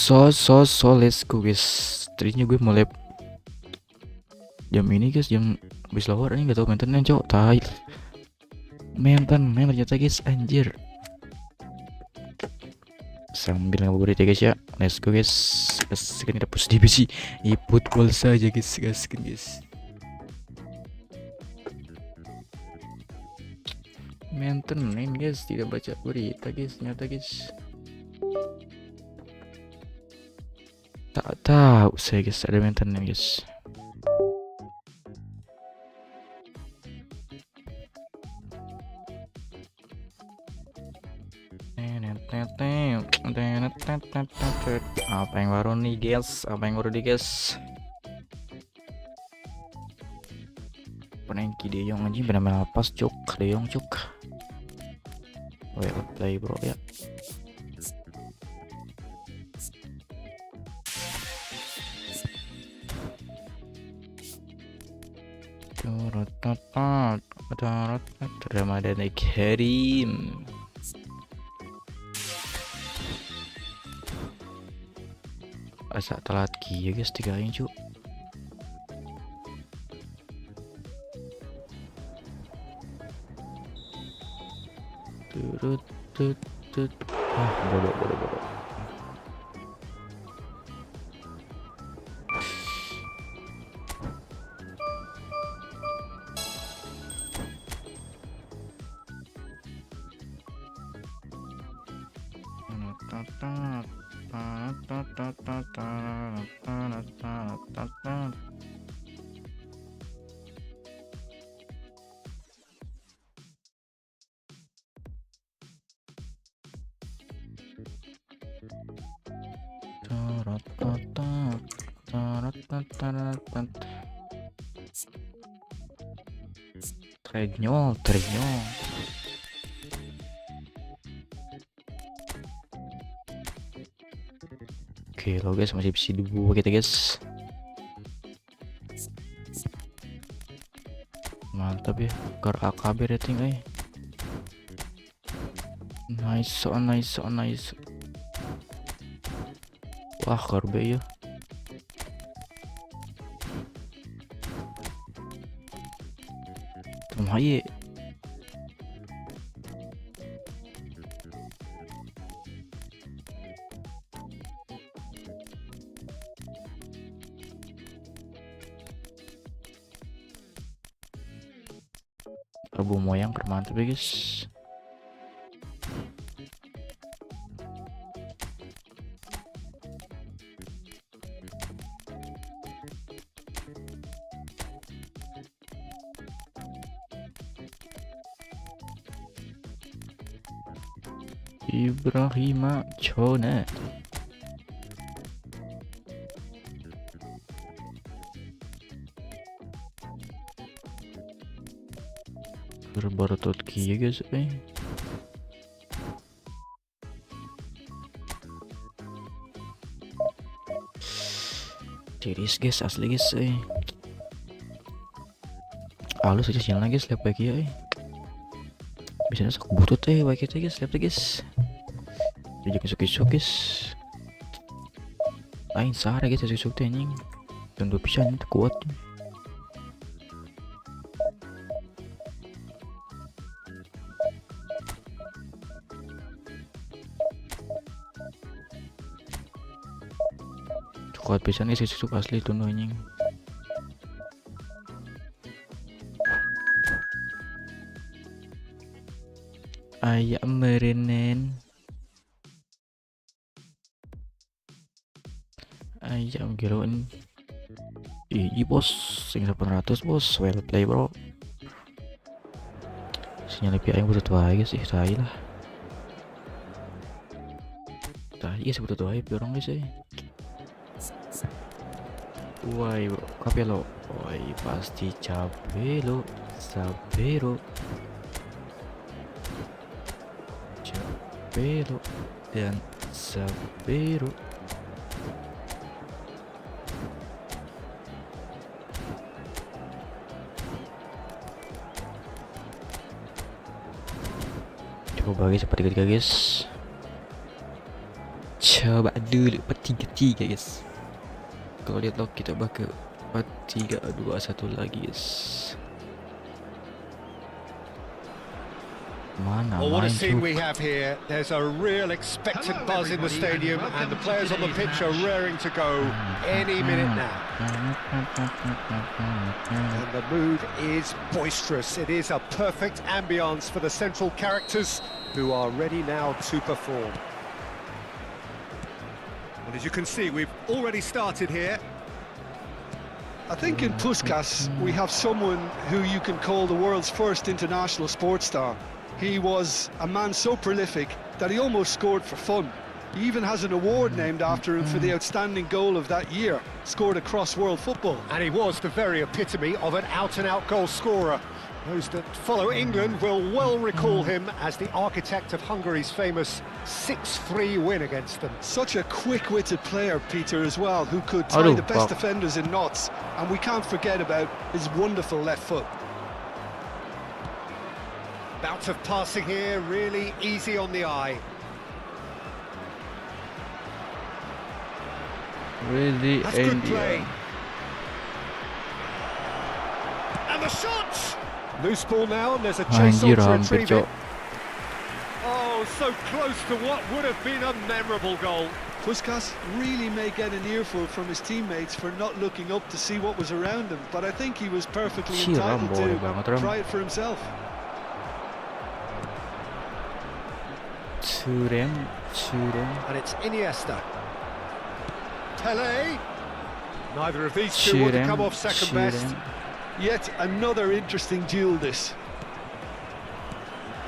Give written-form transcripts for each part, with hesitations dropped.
Let's go guys. Tadinya gue mau lab jam ini guys, jam habis lawar ini gak tau maintenance cok, tai main ternyata guys, anjir. Sambil ngabuburit ya guys ya, let's go guys. Sekarang kita push divisi eFootball saja guys, gaskan guys. Maintenance guys, tidak baca berita guys, ternyata guys. Tak tahu saya guys ada maintenance guys. Apa yang baru nih guys? Penengki De Jong anjing, benar-benar pas cuk, De Jong cuk. Well play bro ya. Ramadan Karim. Asa telat kia guys, 3 inch cuk. Bodoh. Trenyol. Oke lo guys, masih bisa dua kita guys. Mantap ya, car AKB rating nice, so nice. Wah car B ya. Haye Abu moyang mantap ya guys. Ibrahima Chona. Berbarotot kia guys tiris guys, asli guys halus aja sinyalnya guys, lihat baik ya biasanya sak butut baik kita guys, lihat guys jadi kesuk guys lain sehari guys, kesuk anjing tentu bisa kuat. Kuat pisan nih susuk asli tuh anjing. Ayam merenen. Ayam giroin. Ih bos, sing 800 bos, well play bro. Sinyal lebih ayam butuh aja sih, tai lah. Tai guys butuh aja orang guys Woi bro, capek lo. Woi pasti capek lo, sabero. Capek lo dan sabero. Coba guys, seperti ketika guys. Coba dulu 4-3-3 guys. Kalau lihat log kita bakal 4-3-2-1 lagi guys. Mana Well, what a main scene cuk. we have here. There's a real expectant buzz in the stadium, and the players on the pitch are raring to go any minute now. And the mood is boisterous. It is a perfect ambience for the central characters who are ready now to perform. And as you can see, we've already started here. I think in Puskás we have someone who you can call the world's first international sports star. He was a man so prolific that he almost scored for fun. He even has an award named after him for the outstanding goal of that year, scored across world football. And he was the very epitome of an out-and-out goal scorer. Those that follow England will well recall him as the architect of Hungary's famous 6-3 win against them. Such a quick-witted player, Peter, as well, who could tie the best defenders in knots. And we can't forget about his wonderful left foot. Bout of passing here, really easy on the eye. Really That's good play. And the shot! Loose ball now, and there's a chase on to retrieve it. Oh, so close to what would have been a memorable goal. Puskás really may get an earful from his teammates for not looking up to see what was around him, but I think he was perfectly entitled to try it for himself. And it's Iniesta. Pelé. Neither of these two want to come off second best. Yet another interesting duel this.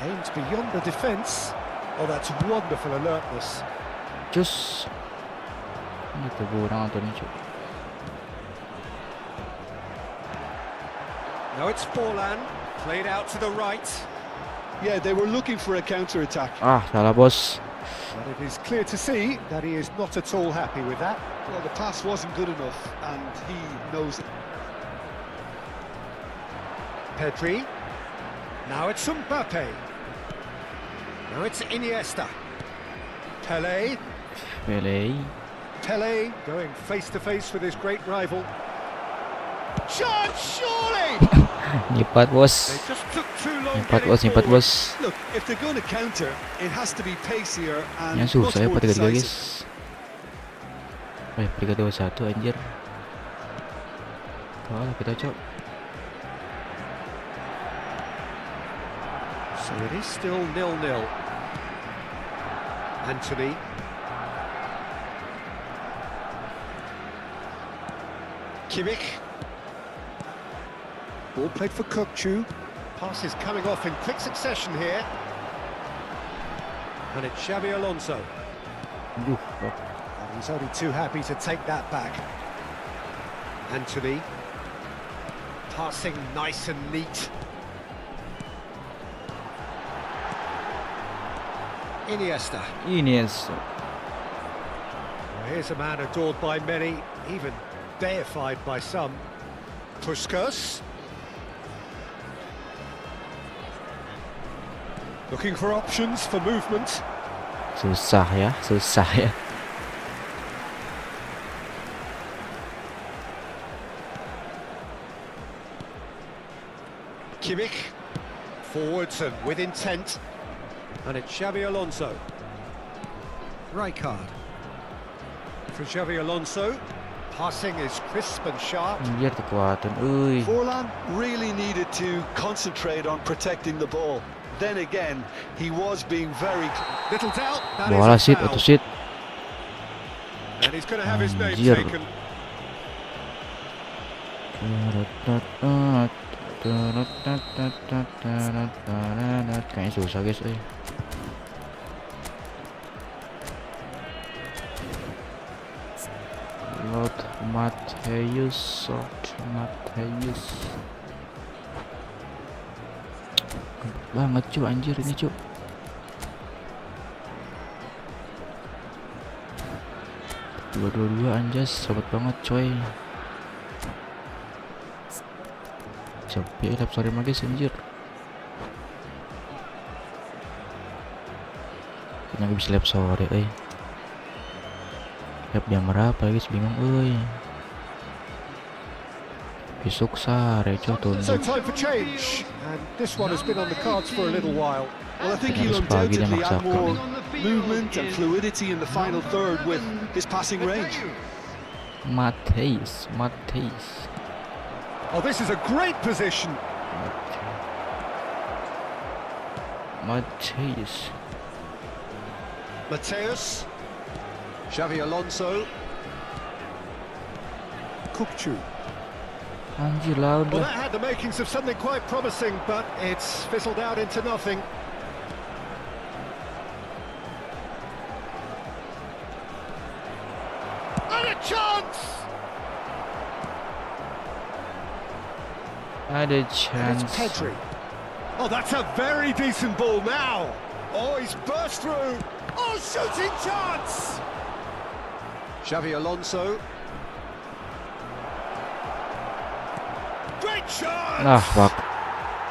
Aims beyond the defence. Oh, that's wonderful alertness. Just gitu kurang atau nih cuk. Now it's Forlan, played out to the right. Yeah, they were looking for a counter-attack. Salah bos. But it is clear to see that he is not at all happy with that. Well, the pass wasn't good enough, and he knows it. Pedri. Now it's Mbappe. Now it's Iniesta. Pelé. Pelé going face-to-face with his great rival. Shot, surely! Nyipat bos. They just took too long. Nyipat bos. Look, if they're going to counter, it has to be pacier and Yang much susah ya more 4-3-3 decisive. guys. 3-2-1 anjir. Kalah kita cok. So it is still 0-0. Anthony. Kimmich. Ball played for Kökçü. Passes coming off in quick succession here. And it's Xabi Alonso. And he's only too happy to take that back. Anthony. Passing nice and neat. Iniesta. Well, here's a man adored by many, even deified by some. Puskás. Looking for options for movement. Susah ya. Kimmich. Forwards and with intent. And it's Xabi Alonso. Rijkaard. For Xabi Alonso. Passing is crisp and sharp. Anjir kekuatan. Forlan really needed to concentrate on protecting the ball. Then again, he was being very... Little doubt, that Bola is a sit foul. atau sit. And he's going to have his name Anjir. taken. Kayaknya susah guys. Lord Matthäus. Banget cu anjir ini cu. Dua anjas sobat banget coy. Capek lap sore magis anjir. Kenapa bisa lap sore Pep jam berapa guys, bingung euy. Besok sare So tunduk. time for change, and this one has been on the cards for a little while. Well, I think Harus he'll pagi dia undoubtedly add maksakan. more movement and fluidity in the final third with his passing range. Mateus. Oh, this is a great position. Mateus. Mateus, Xavi Alonso, Kukcu. Anjir lah Well, udah. that had the makings of something quite promising, but it's fizzled out into nothing. And a chance! Ada And it's chance. Pedri. Oh, that's a very decent ball now. Oh, he's burst through. Oh, shooting chance! Xavi Alonso. Great chance! Ah, fuck.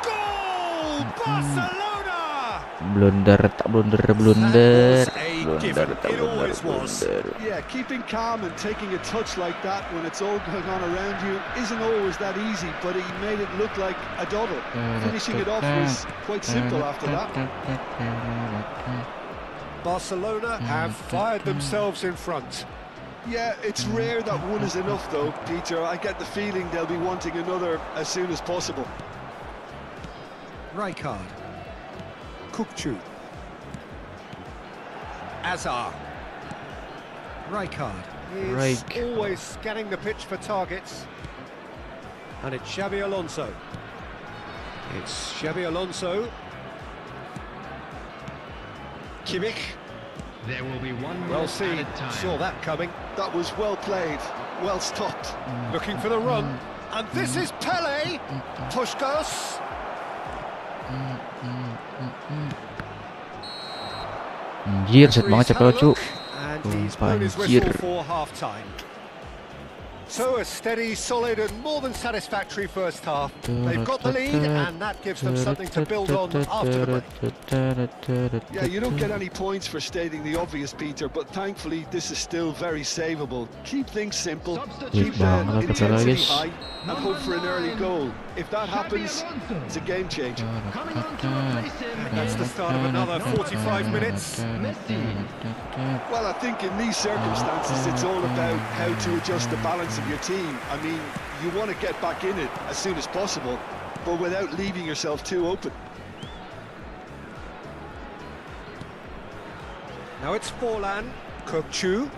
Goal! Barcelona! Blunder. That was a given. It always was. Yeah, keeping calm and taking a touch like that when it's all going on around you isn't always that easy, but he made it look like a doddle. Finishing it off was quite simple after that. Barcelona have fired themselves in front. Yeah, it's rare that one is enough though, Peter. I get the feeling they'll be wanting another as soon as possible. Rijkaard. Kukcu. Azar. Rijkaard is Rijk. always scanning the pitch for targets. And it's Xavi Alonso. It's Xavi Alonso. Kimmich. There will be one Well minute seen. added time. Saw that coming. That was well played, well stopped. Looking for the run. And this is Pele. Puskás. Anjir, set banget Referee's cepet cu. had a look, and he's blown his Banjir. whistle for half-time. So a steady, solid and more than satisfactory first half. They've got the lead and that gives them something to build on after the break. Yeah, you don't get any points for stating the obvious, Peter, but thankfully this is still very savable. Keep things simple, keep the banget apa intensity guys. high, and hope for an early goal. If that happens, it's a game changer. Coming on to replace him That's the is start of another 45 minutes. Messi. Well, I think in these circumstances, it's all about how to adjust the balance of your team. I mean, you want to get back in it as soon as possible, but without leaving yourself too open. Now it's Forlan. Kukcu.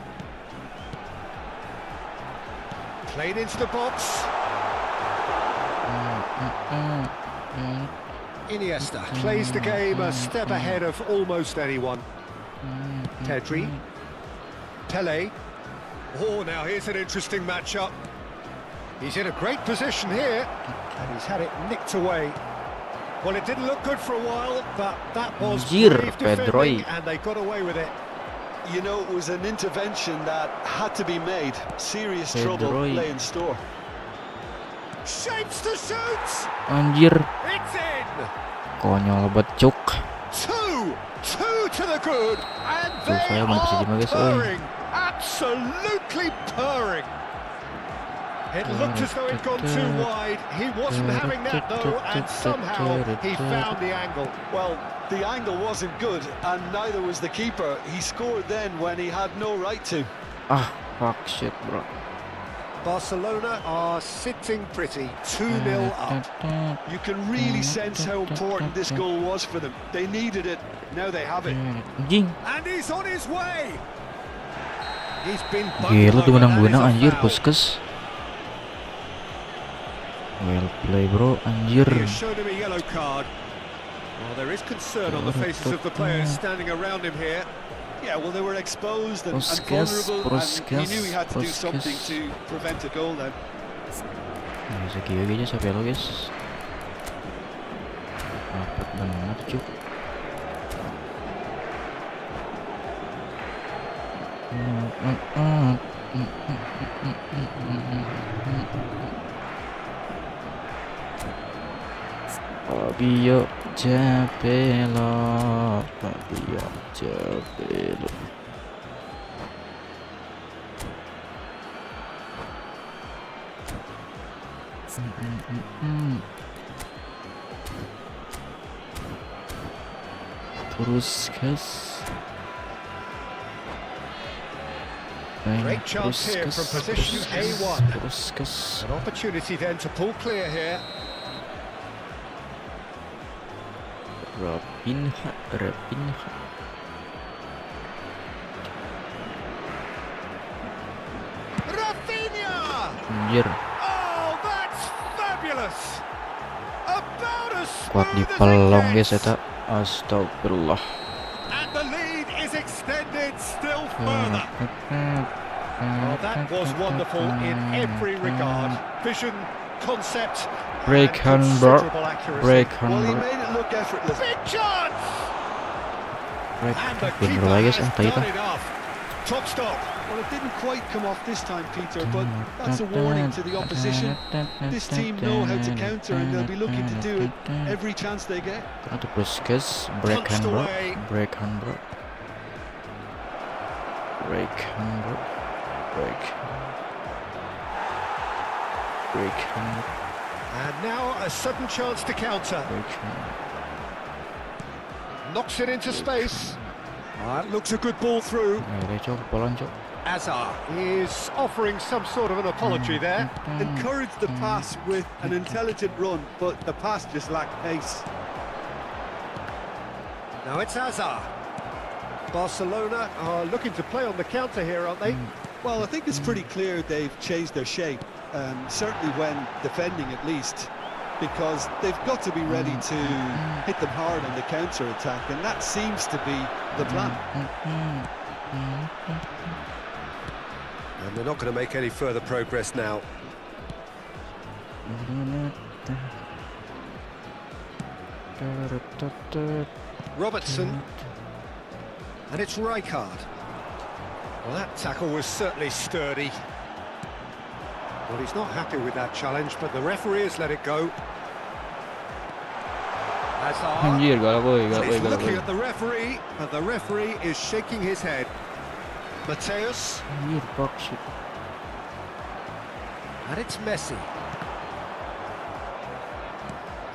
Played into the box. Iniesta plays the game a step ahead of almost anyone. Pedri. Pele. Oh, now here's an interesting matchup. He's in a great position here, and he's had it nicked away. Well, it didn't look good for a while, but that was Anjir, brave defending, Pedroy. and they got away with it. You know, it was an intervention that had to be made. Serious trouble Pedroy. lay in store. Shapes to shoot! Anjir, It's in! konyol banget cuk. Two to the good, and Tuh, they saya mana bisa are terima, guys, oi. purring, absolutely purring. It looked as though it'd gone too wide. He wasn't having that though, and somehow he found the angle. Well, the angle wasn't good, and neither was the keeper. He scored then when he had no right to. Ah, fuck shit, bro. Barcelona are sitting pretty, 2-0 up. You can really sense how important this goal was for them. They needed it, now they have it. Anjing. And he's on his way. He's been Gila tuh bundled over, benang-benang that is a anjir, foul. Puskes. Well play bro, anjir. He has shown him a yellow card. Well, there is concern on the faces of the players standing around him here. Yeah, well, they were exposed and Puskes, vulnerable, and he knew he had to do Puskes. something to prevent a goal then. Nah, segini aja sampai lo guys. Rapat banget cuk. Fabio Capello, Fabio Capello. Puskas. Great chance here from position A1. Puskas. An opportunity then to pull clear here. Rapinha. Rafinha! Anjir, Oh, that's fabulous! About as kuat di smooth as pelong it guys gets. eta. Astagfirullah. And the lead is extended still further. Oh, that was wonderful in every regard. Vision, concept, Break and hand, bro. considerable accuracy. Break Well, he hand. made it look effortless. Big chance! Break. And the Bener keeper lagi guys, has tadi done enough. Top stop. Well, it didn't quite come off this time, Peter, but that's a warning to the opposition. This team know how to counter, and they'll be looking to do it every chance they get. Atau Puskas. Break hand, Punched bro. away. Break hand, bro. Break hand, bro. Break. Break hand. And now a sudden chance to counter. Break hand. Knocks it into space. It looks a good ball through. Ayo cok, bolan cok. Azar is offering some sort of an apology there. Encouraged the pass with an intelligent run, but the pass just lacked pace. Now it's Azar. Barcelona are looking to play on the counter here, aren't they? Well, I think it's pretty clear they've changed their shape, certainly when defending at least, because they've got to be ready to hit them hard on the counter-attack, and that seems to be the plan. And they're not going to make any further progress now. Robertson. And it's Rijkaard. Well, that tackle was certainly sturdy. Well, he's not happy with that challenge, but the referee has let it go. Hazard. Anjir, gak boy, gak boy, He's gak looking boy. at the referee, but the referee is shaking his head. Mateus, Anjir, fuck shit. and it's Messi.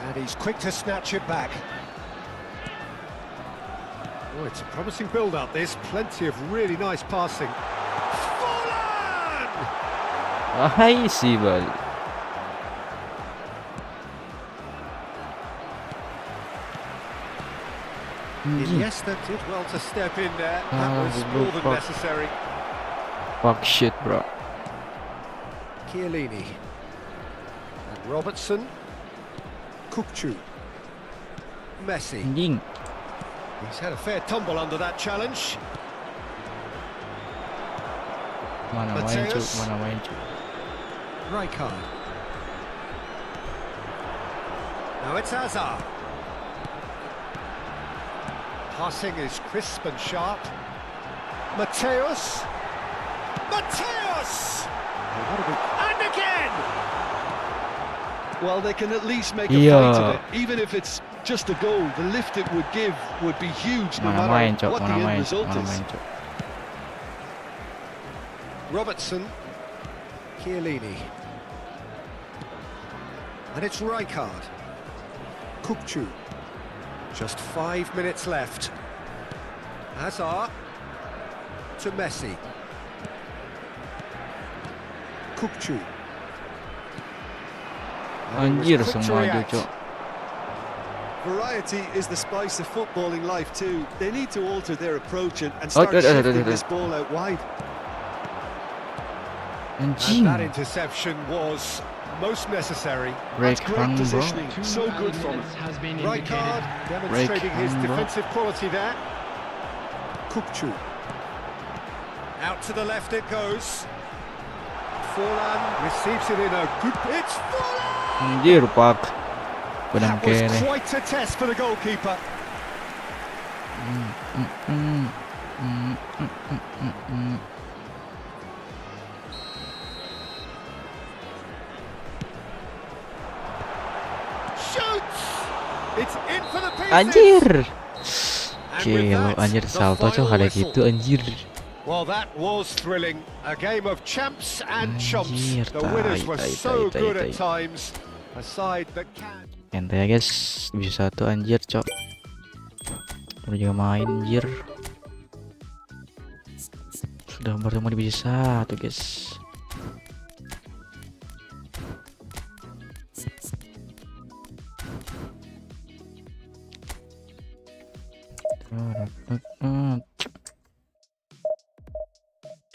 And he's quick to snatch it back. Oh, it's a promising build-up, this. Plenty of really nice passing. Fallen! Ay, si bal. Iniesta did well to step in there. That was more than fuck. necessary. Fuck shit, bro. Chiellini. And Robertson. Kukçu. Messi. Anjing. He's had a fair tumble under that challenge. Mana main cuk, Mateus. mana main cuk. Rijkaard. Now it's Hazard. Passing is crisp and sharp. Mateus. Mateus! And again! Well, they can at least make a Yeah. fight of it, even if it's just a goal. The lift it would give would be huge, no Mana main matter cuk, what the mana end main, result mana is. main cuk. Robertson. Chiellini. And it's Rijkaard. Kukçu. Just 5 minutes left. Hazard. To Messi. Kukçu. Anjir, semua maju cuk. Variety is the spice of footballing life too. They need to alter their approach and start oh, shifting this ball out wide. And Anjing. that interception was most necessary. Break Great hand, bro. positioning, so good from him. Has been Rijkaard indicated. demonstrating his hand, bro. defensive quality there. Kukçu. Out to the left it goes. Forlan receives it in a good... It's Forlan! Anjir, fuck. Benang That was kene. quite a test for the goalkeeper. Shoots! It's in for the pieces! Anjir. And with Gelo, that, anjir the salto cok final ada whistle. gitu anjir. Well, that was thrilling, A game of champs and chumps. Anjir, The winners were so good at tai. times. A side that can. Ente ya guys, bisa satu anjir cok. Udah juga main anjir. Sudah bertemu di divisi 1 guys.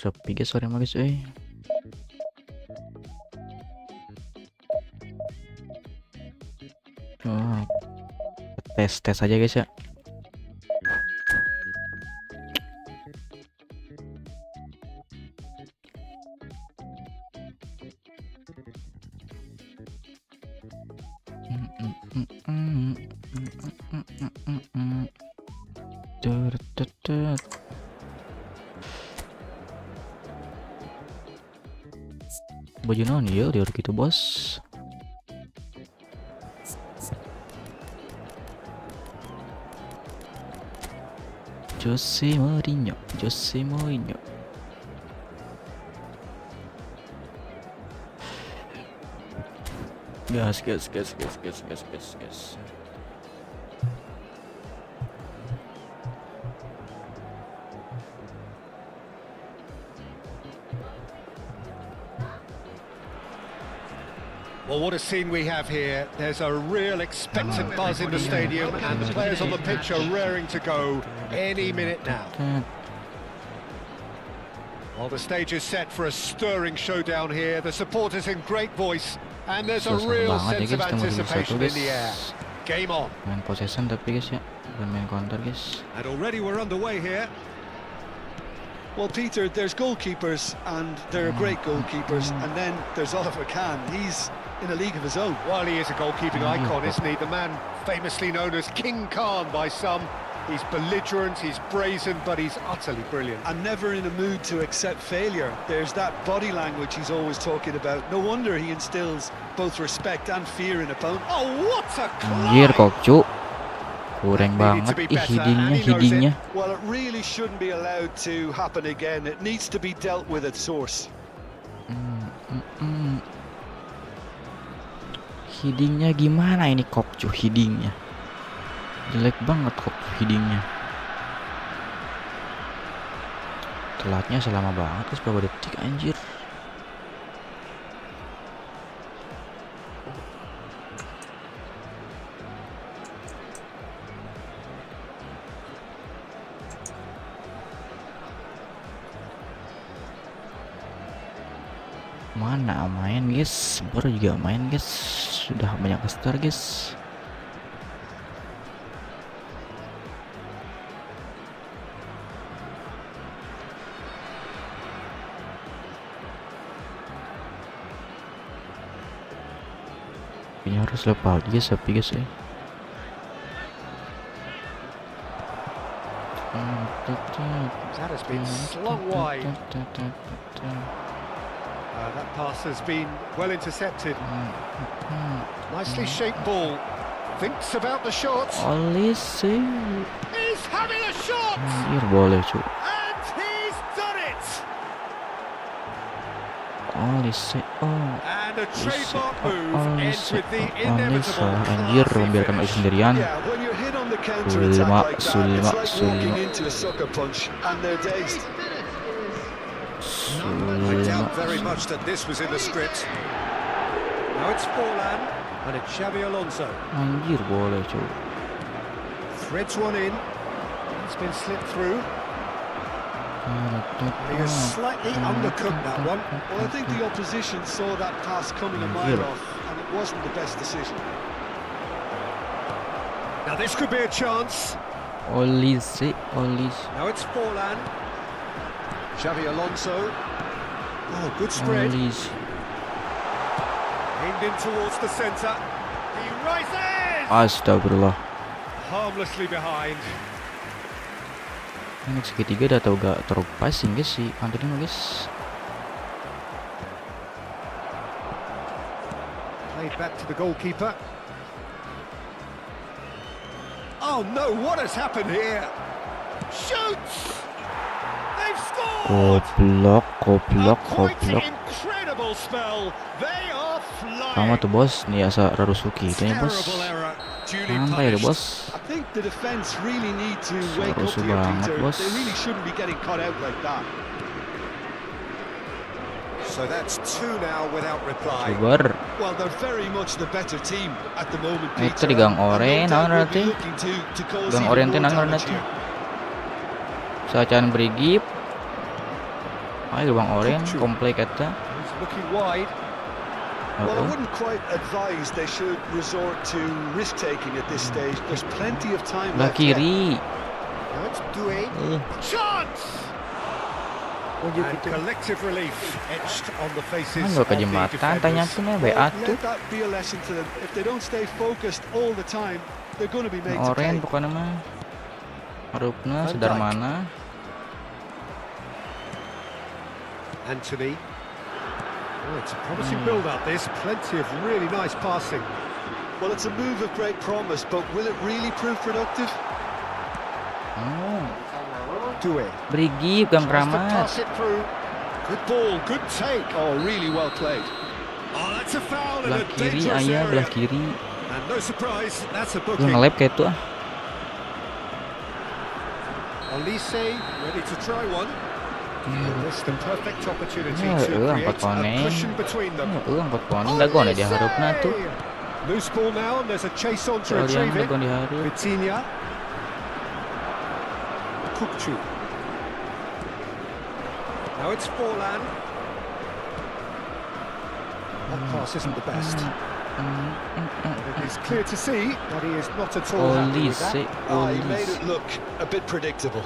Sepi guys sore guys tes aja guys ya. Baju non ya udah gitu bos. Jose Mourinho. Gas. Well, what a scene we have here. There's a real expectant buzz in the stadium, and the players on the pitch are raring to go any minute now. Well, the stage is set for a stirring showdown here. The supporters in great voice, and there's a real sense of anticipation in the air. Game on. Main possession tapi guys ya, bukan main counter guys. And already we're underway here. Well, Peter, there's goalkeepers, and there are great goalkeepers, and then there's Oliver Kahn. He's in a league of his own. Well, he is a goalkeeping icon, isn't he? The man famously known as King Khan by some. He's belligerent, he's brazen, but he's utterly brilliant. And never in a mood to accept failure. There's that body language he's always talking about. No wonder he instills both respect and fear in opponents. Oh, what a Anjir climb! kok cu. Kurang banget hidingnya. Well, it really shouldn't be allowed to happen again. It needs to be dealt with at source. Hidingnya gimana ini kok cu, hidingnya jelek banget kok hidingnya. Telatnya selama banget guys, berapa detik anjir. Mana main guys, baru juga main guys, sudah banyak star guys. Ini harus lepas guys, tapi guys That has been slung wide. That pass has been well intercepted. Nicely shaped ball. Thinks about the shot. Olise. He's having a shot. Anjir boleh cu. And he's done it. Olise. And a trademark move ends with the inevitable. Anjir membiarkan Olise sendirian. Yeah, when you're hit on the counter attack like that, it's like walking Sulma. into a sucker punch and they're dazed. I doubt very much that this was in the script. Now it's Forlan, and it's Xabi Alonso. Anjir boleh cu. Threads one in. It's been slipped through. He has slightly undercooked that one. Well, I think the opposition saw that pass coming a mile off, and it wasn't the best decision. Now this could be a chance. Olise. Now it's Forlan. Xabi Alonso. Oh, good spread. Olise. Aimed in towards the centre. He rises! Astagfirullah. Harmlessly behind. Ini segitiga udah tau gak terpassing guys si Antonio guys. Played back to the goalkeeper. Oh no, what has happened here? Shoots! They've scored! Goblok. Quite incredible spell. They are Sama flying. tuh bos, nih asa Rarusuki itu ya bos. Terrible error. Duly Santai tuh punished. bos. I think the defence really need to wake up Seru here, banget, Peter. bos. They really shouldn't be getting caught out like that. So that's two now without reply. Coba. Well, they're very much the better team at the moment, Itu Peter. di gang and no oren, doubt nanti. will be looking to cause Gang even oren more tenang damage nanti. here. Sacaan berigip. Ayo bang oren, Kucu. komplek kata. He's looking wide. Well, I wouldn't quite advise they should resort to risk-taking at this stage. There's plenty of time Belah left yet. kiri. Now it's Doué. Chance! And collective relief etched on the faces Halo of ke the jembatan, defenders. tanyakin ya Well, BA tuh. let that be a lesson to them. If they don't stay focused all the time, they're going to be made to Oren pay. pokoknya mah. Harupna Van sedar Dijk. mana. Anthony. Oh, it's a promising build-up. There's plenty of really nice passing. Well, it's a move of great promise, but will it really prove productive? Doué. Berigip gang Tries to keramat. pass it through. Good ball, good take. Oh, really well played. Oh, that's a foul in Belah a kiri dangerous ayah, belah area. kiri. And no surprise, that's a Lu booking. nge-lap kayak itu ah. Elise ready to try one. Missed the perfect opportunity Ya, to create empat a ponen. cushion between them. Empat ponen dagon ya di harupna tuh. Loose ball now, and there's a chase on to Kalian retrieve it. dagon di harup. Vitinha. Kukcu. Now it's Forlan. That pass isn't the best. It is clear to see that he is not at all happy with that. He made it look a bit predictable.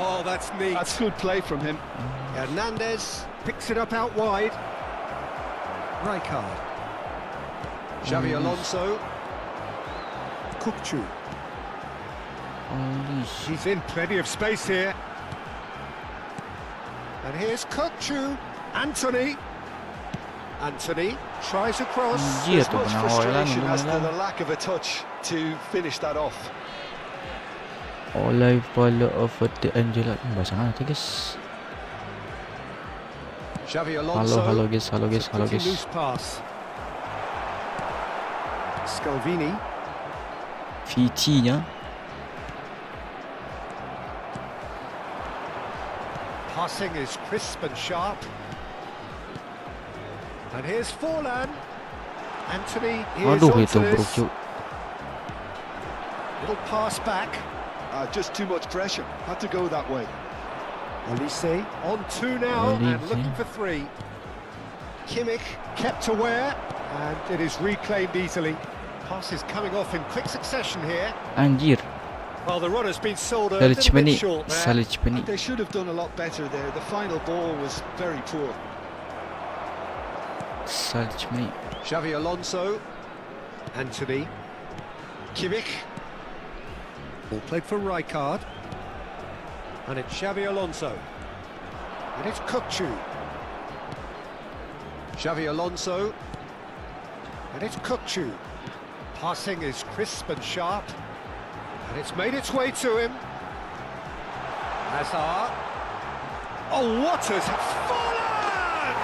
Oh, that's neat. That's good play from him. Hernandez picks it up out wide. Rijkaard. Xavi Alonso. Kukcu. He's in plenty of space here. And here's Kukcu. Anthony. Anthony tries across. Anjir As tuh much kena oilan frustration ini as to the malah. lack of a touch to finish that off. Oleh follow over the Angela. Bahasa mana tuh guys? Xavi Alonso. Halo guys, halo guys, It's a halo pretty guys. loose pass. Scalvini. VT-nya. Passing is crisp and sharp. And here's Forlan. Anthony, here's Waduh onto itu this. bro cu. Little pass back. Just too much pressure. Had to go that way. Elise on two now and Elise. looking for three. Kimmich kept aware and it is reclaimed easily. Pass is coming off in quick succession here. Anjir. Well, the runner's been sold a little bit Salicpeni, short there. Salicpeni. They should have done a lot better there. The final ball was very poor. Salicpeni. Xavi Alonso. Anthony. Kimmich. Ball played for Rijkaard. And it's Xavi Alonso. And it's Kukcu. Xavi Alonso. And it's Kukcu. Passing is crisp and sharp. And it's made its way to him. Hazard. Oh, what has fallen!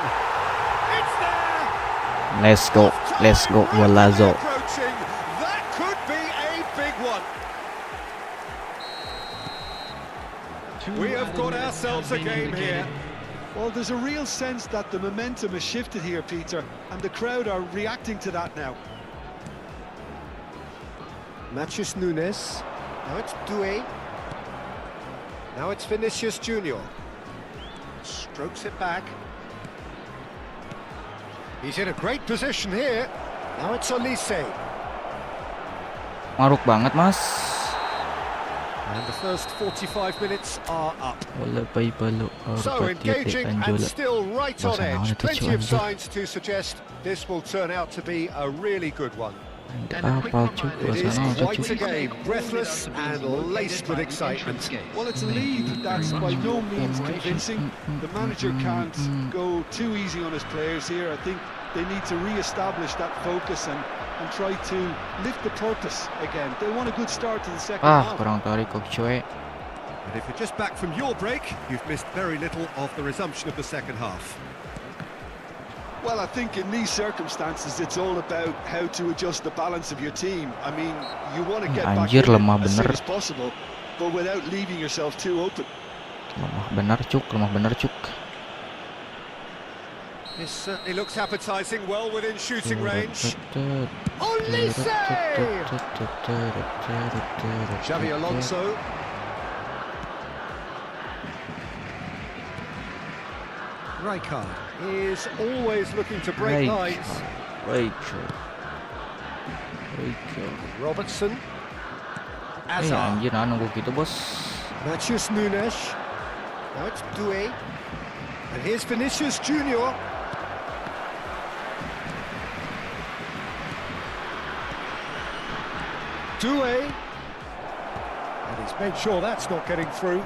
It's there! Let's go, let's go, Walazo. Approaching. That could be a big one. We have got ourselves a game here. Well, there's a real sense that the momentum has shifted here, Peter, and the crowd are reacting to that now. Matthews Nunes. Now it's Doué. Now it's Vinicius Junior. Strokes it back. He's in a great position here. Now it's Elise. Maruk banget mas. And the first 45 minutes are up. Wala pa ipalo. So engaging and still right on edge. Plenty of signs to suggest this will turn out to be a really good one. Apa cu? It is Bahasa quite cu? a game, breathless and laced with excitement. Well, it's a lead that's by no means convincing. The manager can't go too easy on his players here. I think they need to re-establish that focus and try to lift the purpose again. They want a good start to the second half. Kurang tarik kok cuy. And if you're just back from your break, you've missed very little of the resumption of the second half. Well, I think in these circumstances, it's all about how to adjust the balance of your team. I mean, you want to get back Anjir, in lemah as soon bener. as possible, but without leaving yourself too open. Lemah bener cuk, lemah bener cuk. This certainly looks appetising, well within shooting range. Olise! Xavi Alonso. Rijkaard is always looking to break lines. Robertson. Hazard. Anjir, nunggu gitu bos. Matheus Nunes. Now it's Doué. And here's Vinicius Junior. Doué. And he's made sure that's not getting through.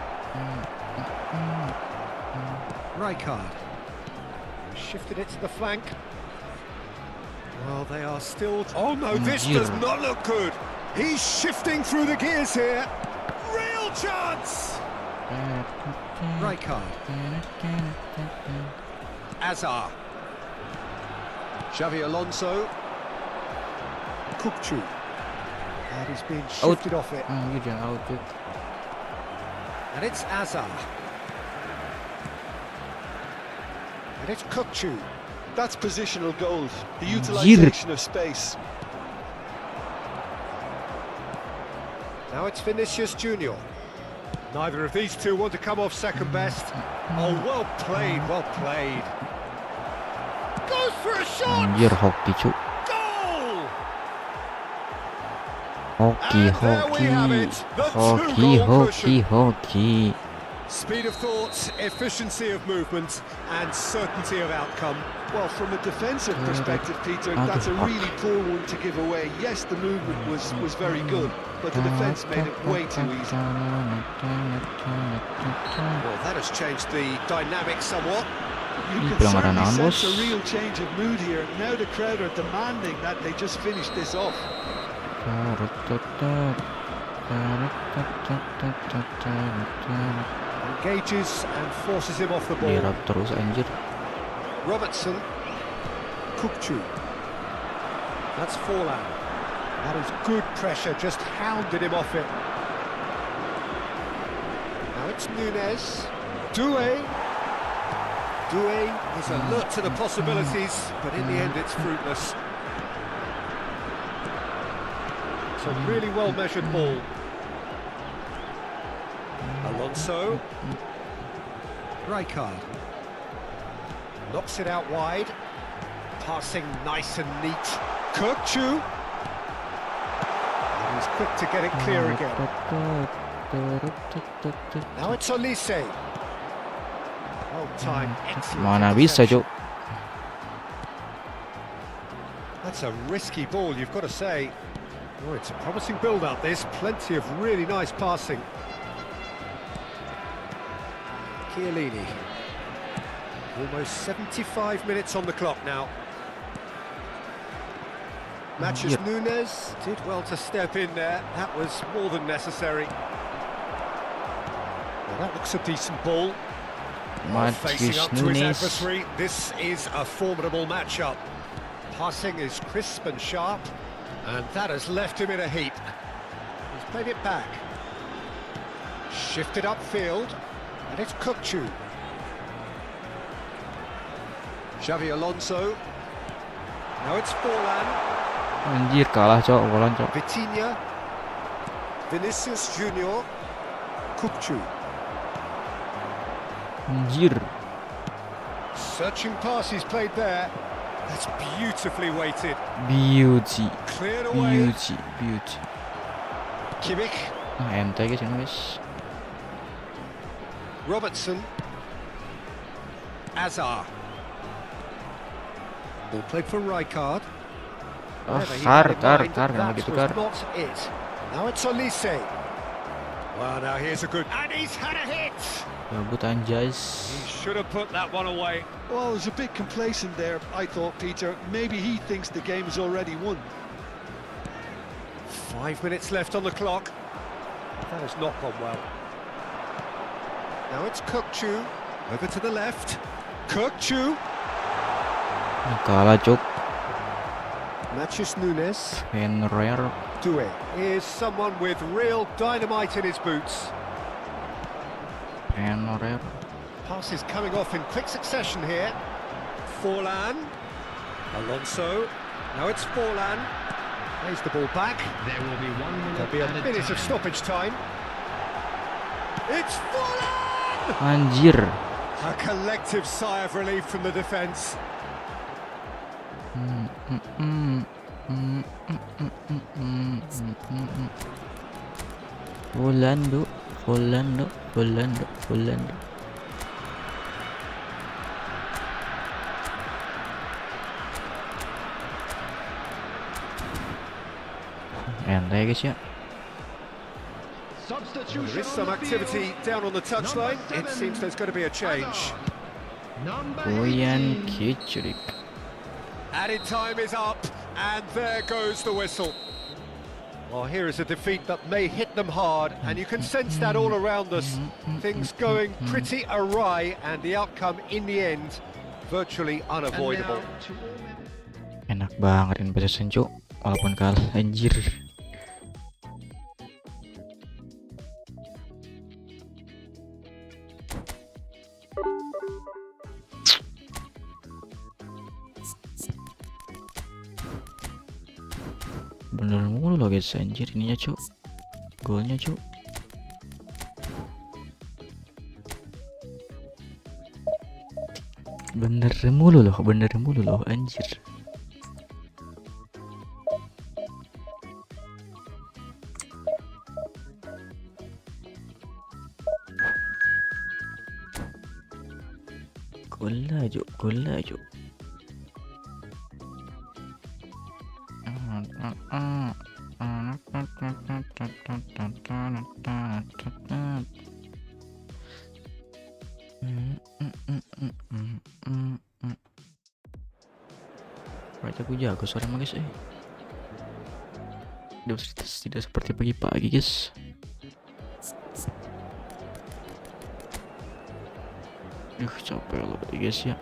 Rijkaard. Shifted it to the flank. Well, they are still... Oh no, this does not look good. He's shifting through the gears here. Real chance! Rijkaard. Hazard. Xavi Alonso. Kukçu. And he's being shifted off it. Anjir, jangan out cuk. And it's Hazard. And it's Kukçu. That's positional goals, the utilisation of space. Now it's Vinicius Junior. Neither of these two want to come off second best. Oh, well played, well played. Goes for a shot! Anjir, hoki cuk. Goal! Hoki, And there we have hoki. it, the Hoki, two-goal hoki, cushion. hoki. Speed of thought, efficiency of movement, and certainty of outcome. Well, from a defensive perspective, Peter, that's a really poor one to give away. Yes, the movement was very good, but the defence made it way too easy. Well, that has changed the dynamic somewhat. You can Pelanggaran certainly ambos. sense a real change of mood here. Now the crowd are demanding that they just finish this off. Engages and forces him off the ball. Dirap terus anjir. Robertson. Kukçu. That's Forlan. That is good pressure, just hounded him off it. Now it's Nunes. Doué. Doué is alert to the possibilities, but in the end it's fruitless. It's a really well-measured ball. Alonso. Rijkaard. Knocks it out wide. Passing nice and neat. Kukçu. And he's quick to get it clear again. Now it's Olise. Well timed, excellent. Mana bisa interception. cuk. That's a risky ball, you've got to say. Oh, it's a promising build-up, this. Plenty of really nice passing. Chiellini. Almost 75 minutes on the clock now. Matheus Nunes did well to step in there. That was more than necessary. Well, that looks a decent ball. Facing Matheus up to his Nunes. adversary, this is a formidable matchup. Passing is crisp and sharp, and that has left him in a heap. He's played it back. Shifted upfield, and it's Kukçu. Xavi Alonso. Now it's Forlan. Anjir, kalah cok, bolan cok. Vitinha. Vinicius Junior. Kukçu. Anjir. Searching pass he's played there. That's beautifully weighted. Beauty. Cleared away. Beauty. Beauty. Kimmich. Nah, ente guys ini guys. Robertson. Hazard. Ball played for Rijkaard. Oh, However, he Kar, had in Kar, mind Kar, that jangan gitu was Kar. not it. Now it's Olise. Well, now here's a good... And he's had a hit! Gabut anjay. He should have put that one away. Well, it was a bit complacent there, I thought, Peter. Maybe he thinks the game is already won. 5 minutes left on the clock. That has not gone well. Now it's Kukçu. Over to the left. Kukçu. Kalah cuk. Matches Nunes. Rare. Doué is someone with real dynamite in his boots. Rare. Passes coming off in quick succession here. Forlan. Alonso. Now it's Forlan. Plays the ball back. There will be 1 minute. There'll be a added minute time. of stoppage time. It's Forlan! Anjir. A collective sigh of relief from the defence. Volando. Entah ya guys ya. Substitution There is on some the activity field. down on the touchline. It Number seems there's going to be a change. Number Boyan 18. Kicrik. Added time is up, and there goes the whistle. Well, here is a defeat that may hit them hard, and you can sense that all around us. Things going pretty awry, and the outcome in the end virtually And unavoidable. now to all- Enak banget ini possession cuk. Walaupun kalah anjir. Bener mulu loh guys anjir ininya cuk. Golnya cuk. Bener mulu loh anjir. Gol laju. Raja aku jago sore mah guys tidak seperti pagi-pagi guys. Capek loh guys ya.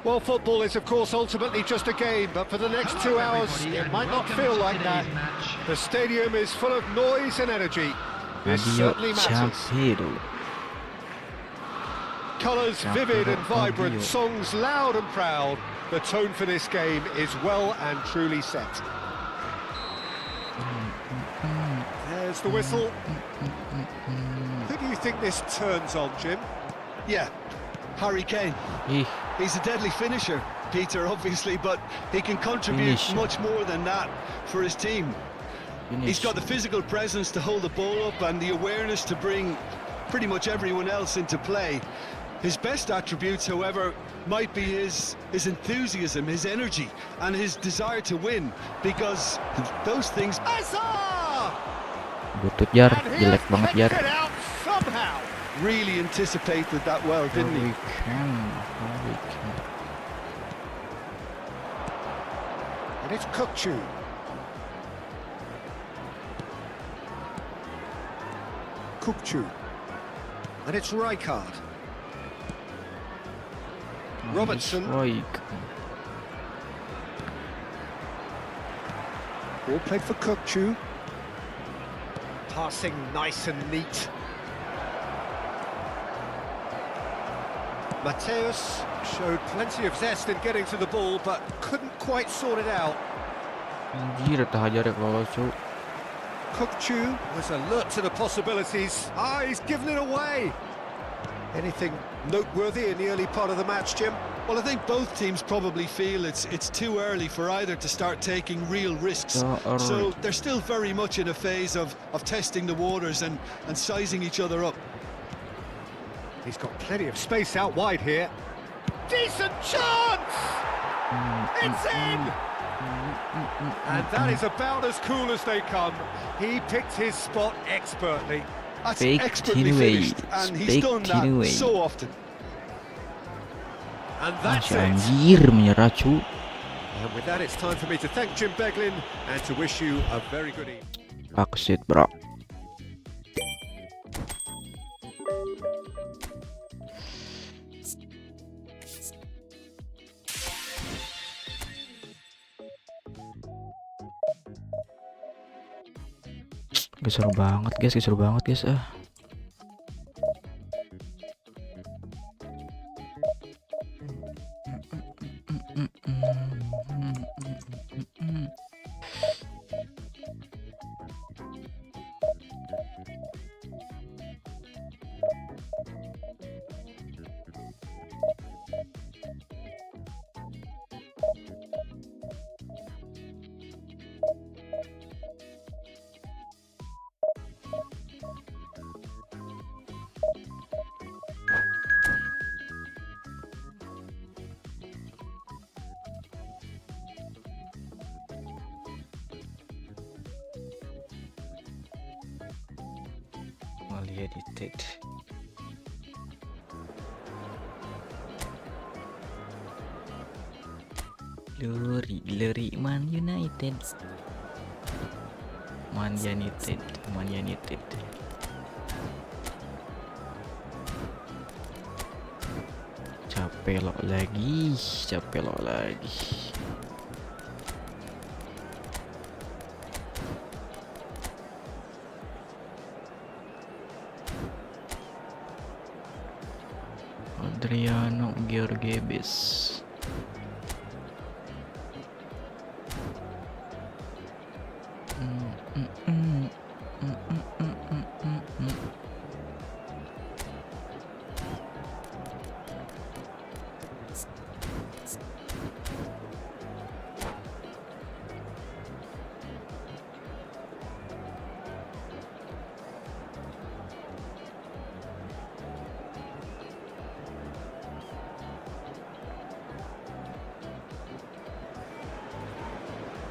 Well, football is, of course, ultimately just a game, but for the next 2 hours, everybody, it and might not welcome feel to like that. today's match. The stadium is full of noise and energy. This Radio certainly matters. Campero. Colours Campero vivid and vibrant, Radio. songs loud and proud. The tone for this game is well and truly set. There's the whistle. Who do you think this turns on, Jim? Yeah, Harry Kane. Ih, He's a deadly finisher, Peter, obviously, but he can contribute Finisher. much more than that for his team. He's got the physical presence to hold the ball up and the awareness to bring pretty much everyone else into play. His best attributes, however, might be his enthusiasm, his energy, and his desire to win, because those things... butut Jar, And he jelek has banget kicked Jar. it out somehow. really anticipated that well, didn't he? Harry Kane. And it's Kukçu. Kukçu. And it's Rijkaard. Robertson. Ball played for Kukçu. Passing nice and neat. Mateus showed plenty of zest in getting to the ball, but couldn't quite sort it out. Anjir, tak hajar ya kalau cuk. Kukçu was alert to the possibilities. He's given it away. Anything noteworthy in the early part of the match, Jim? Well, I think both teams probably feel it's too early for either to start taking real risks. So they're still very much in a phase of testing the waters and sizing each other up. He's got plenty of space out wide here. Decent chance! It's in! And that is about as cool as they come. He picked his spot expertly. That's Fake expertly Tinway. finished, and he's Fake done that Tinway. so often. And that's Masih it. anjir menyerah cu. And with that, it's time for me to thank Jim Beglin and to wish you a very good evening. Paksit bro. Seru banget guys, seru banget guys ah. Edited. Glory Man United. Man United. Capek lo lagi. Adriano Georgebes.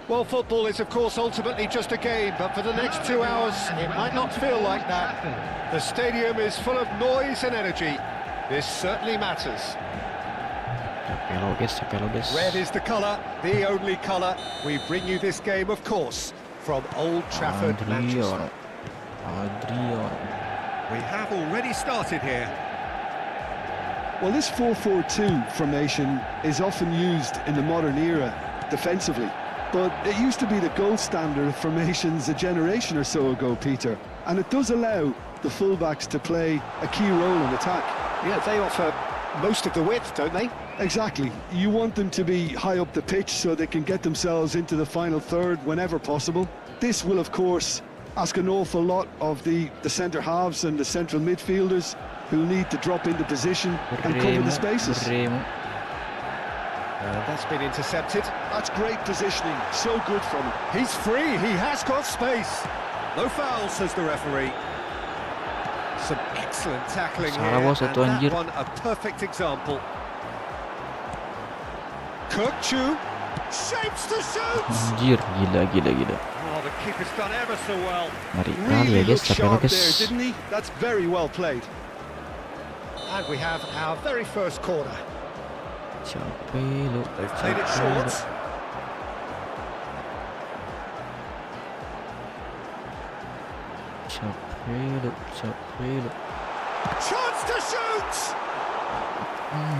Well, football is, of course, ultimately just a game, but for the next 2 hours, it might not feel like that. The stadium is full of noise and energy. This certainly matters. Red is the colour, the only colour. We bring you this game, of course, from Old Trafford, Manchester. We have already started here. Well, this 4-4-2 formation is often used in the modern era defensively. But it used to be the gold standard of formations a generation or so ago, Peter. And it does allow the fullbacks to play a key role in attack. Yeah, they offer most of the width, don't they? Exactly. You want them to be high up the pitch so they can get themselves into the final third whenever possible. This will, of course, ask an awful lot of the centre halves and the central midfielders who need to drop into position and cover the spaces. That's been intercepted. That's great positioning, so good from him. He's free, he has got space. No foul, says the referee. Some excellent tackling here, and that one a perfect example. Kirkchu shapes to shoot. Anjir, gila. Oh, the keeper's done ever so well. Really looked sharp there, didn't he? That's very well played. And we have our very first corner. They've played it short. Chance to shoot!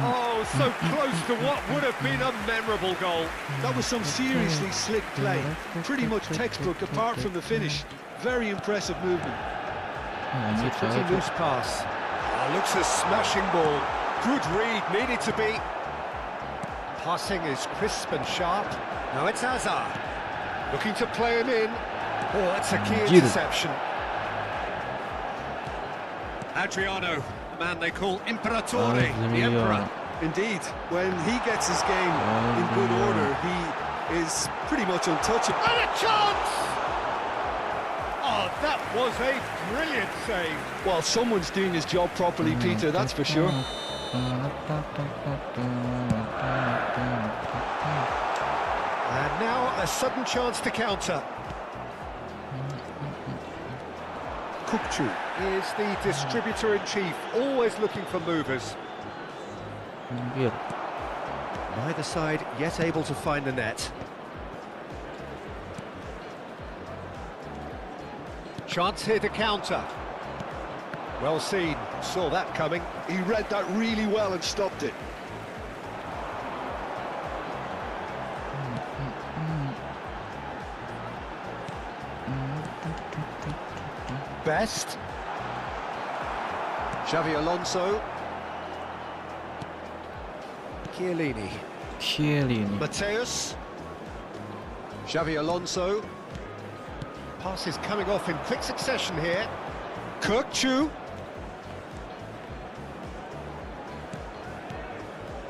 Oh, so close to what would have been a memorable goal. That was some seriously slick play. Pretty much textbook apart from the finish. Very impressive movement. It's a pretty loose pass. Oh, looks a smashing ball. Good read, needed to be. Passing is crisp and sharp. Now it's Hazard. Looking to play him in. Oh, that's a key interception. Adriano, the man they call Imperatore, the Emperor. Indeed, when he gets his game in good order, he is pretty much untouchable. And a chance! Oh, Oh, that was a brilliant save. Well, someone's doing his job properly, Peter, that's for sure. And now a sudden chance to counter. Kukçu is the distributor-in-chief, always looking for movers. Bir. Neither side yet able to find the net. Chance here to counter. Well seen, saw that coming. He read that really well and stopped it. Best. Xavi Alonso. Chiellini. Chiellini. Mateus. Xavi Alonso. Passes coming off in quick succession here. Kukçu.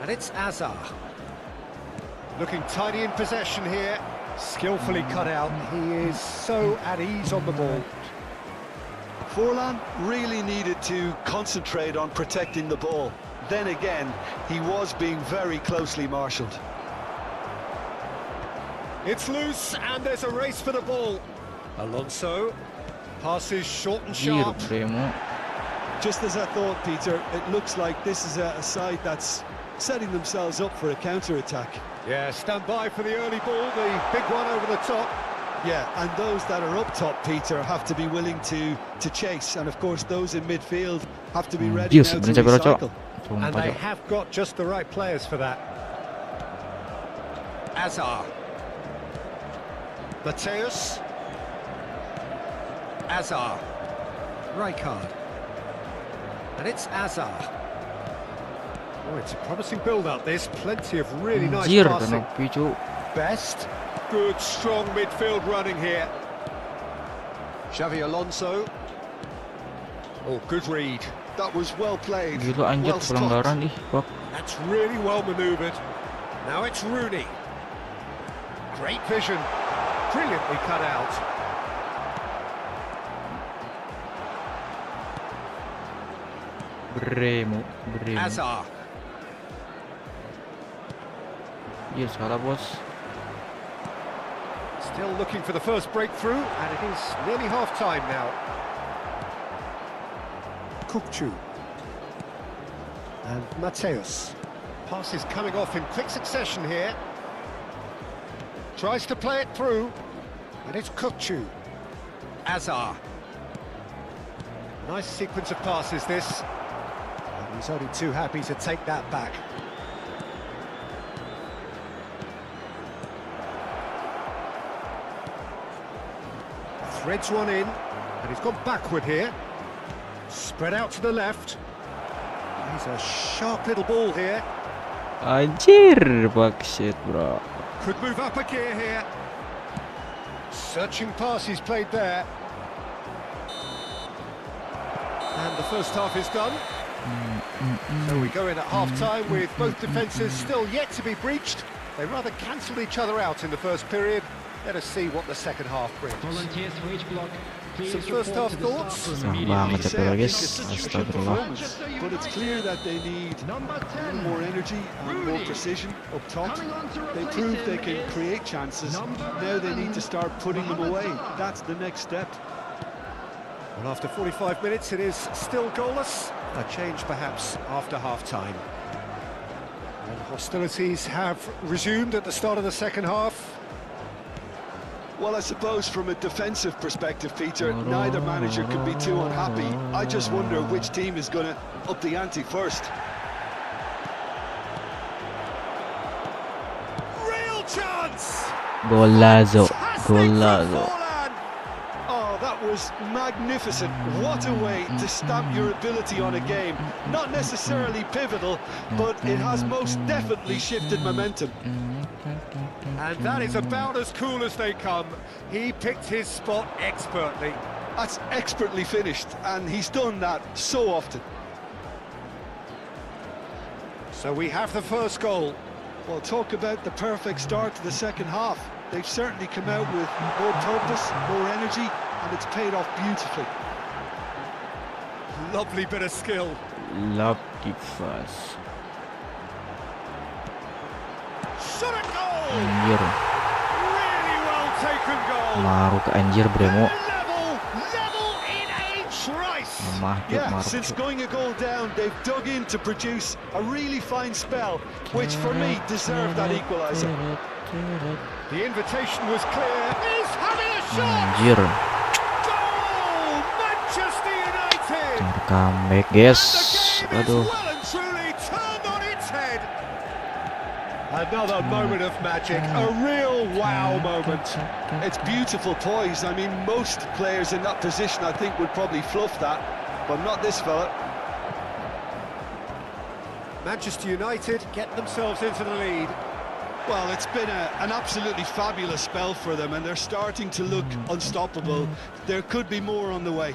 And it's Azar. Looking tidy in possession here. Skillfully cut out. He is so at ease on the ball. Forlan really needed to concentrate on protecting the ball. Then again, he was being very closely marshalled. It's loose and there's a race for the ball. Alonso passes short and Bir sharp. Bremo. Just as I thought, Peter, it looks like this is a side that's setting themselves up for a counter-attack. Yeah, stand by for the early ball, the big one over the top. Yeah, and those that are up top, Peter, have to be willing to chase. And of course, those in midfield have to be ready Dios, now to bener jago recycle. Tuh, And they pojok. have got just the right players for that. Azar. Mateus. Azar. Rijkaard. And it's Azar. Oh, it's a promising build-up, this. Plenty of really nice Anjir, passing. kena picu. Best. Good, strong midfield running here. Xavi Alonso. Oh, good read. That was well played. Gila anjir, well stopped. pelanggaran ih. Bak. That's really well manoeuvred. Now it's Rooney. Great vision. Brilliantly cut out. Bremo. Bremo. Azar. Iya, salah bos. Still looking for the first breakthrough, and it is nearly half-time now. Kukçu. And Mateus. Passes coming off in quick succession here. Tries to play it through, and it's Kukçu. Azar. Nice sequence of passes, this. And he's only too happy to take that back. Threads one in, and he's gone backward here. Spread out to the left. He's a sharp little ball here. Anjir, bullshit, bro. Could move up a gear here. Searching pass he's played there. And the first half is done. So we go in at half-time with both defences still yet to be breached. They rather cancelled each other out in the first period. Let us see what the second half brings. Volunteers for each block. Please Some first report half to the thoughts? staff room Sah immediately. banget ya padahal, guys. It's such a good Astagfirullah. performance, but it's clear that they need Number 10. more energy and more precision up top. Coming on to They replace proved they him can is create chances. number Now they need to 10, start putting them away. Mohamed Salah. That's the next step. Well, after 45 minutes, it is still goalless. A change, perhaps, after half-time. And hostilities have resumed at the start of the second half. Well, I suppose from a defensive perspective, Peter, neither manager could be too unhappy. I just wonder which team is going to up the ante first. Real chance! Golazo. Fantastic from Golazo. Forlan! Oh, that was magnificent. What a way to stamp your ability on a game. Not necessarily pivotal, but it has most definitely shifted momentum. And that is about as cool as they come. He picked his spot expertly. That's expertly finished, and he's done that so often. So we have the first goal. Well, talk about the perfect start to the second half. They've certainly come out with more purpose, more energy, and it's paid off beautifully. Lovely bit of skill. Love Divisi. Shot a goal! Anjir. Really well taken goal. Maru ke anjir Bremo. Level in a trice. Lemah Cuk, Yeah, Maru. since going a goal down, they've dug in to produce a really fine spell, which for me deserved that equaliser. The invitation was clear. He's having a shot. Anjir. Goal! Manchester United. Comeback guys. The game is Aduh. well and truly turned on its head. Another moment of magic, a real wow moment. It's beautiful poise. I mean, most players in that position, I think, would probably fluff that, but not this fella. Manchester United get themselves into the lead. Well, it's been an absolutely fabulous spell for them, and they're starting to look unstoppable. There could be more on the way.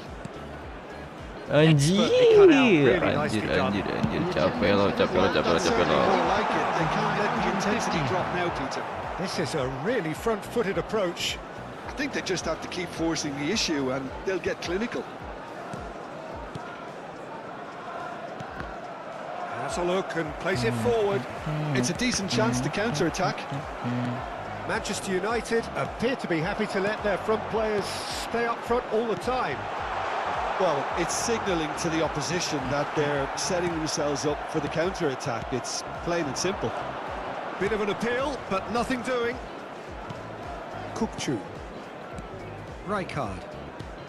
Anjir. Really nicely Anjir, done. anjir, anjir. Capek lo, capek lo, capek lo, That's capek certainly lo. more like it. They can't let the intensity drop now, Peter. This is a really front-footed approach. I think they just have to keep forcing the issue, and they'll get clinical. Has a look and plays it forward. It's a decent chance to counter-attack. Manchester United appear to be happy to let their front players stay up front all the time. Well, it's signalling to the opposition that they're setting themselves up for the counter-attack. It's plain and simple. Bit of an appeal, but nothing doing. Kukçu. Rijkaard.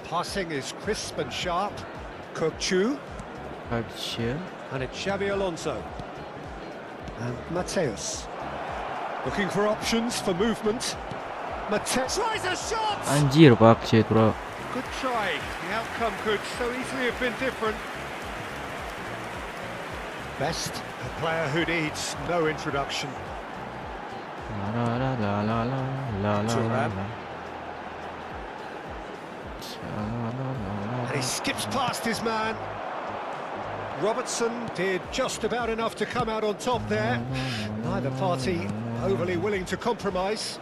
Passing is crisp and sharp. Kukçu. Kukçu. And it's Xabi Alonso. And Mateus. Looking for options for movement. Mateus tries a shot! Anjir, Kukçu, bro. Good try. The outcome could so easily have been different. Best, a player who needs no introduction. La la la la la la la la. And he skips past his man. Robertson did just about enough to come out on top there. Neither party overly willing to compromise.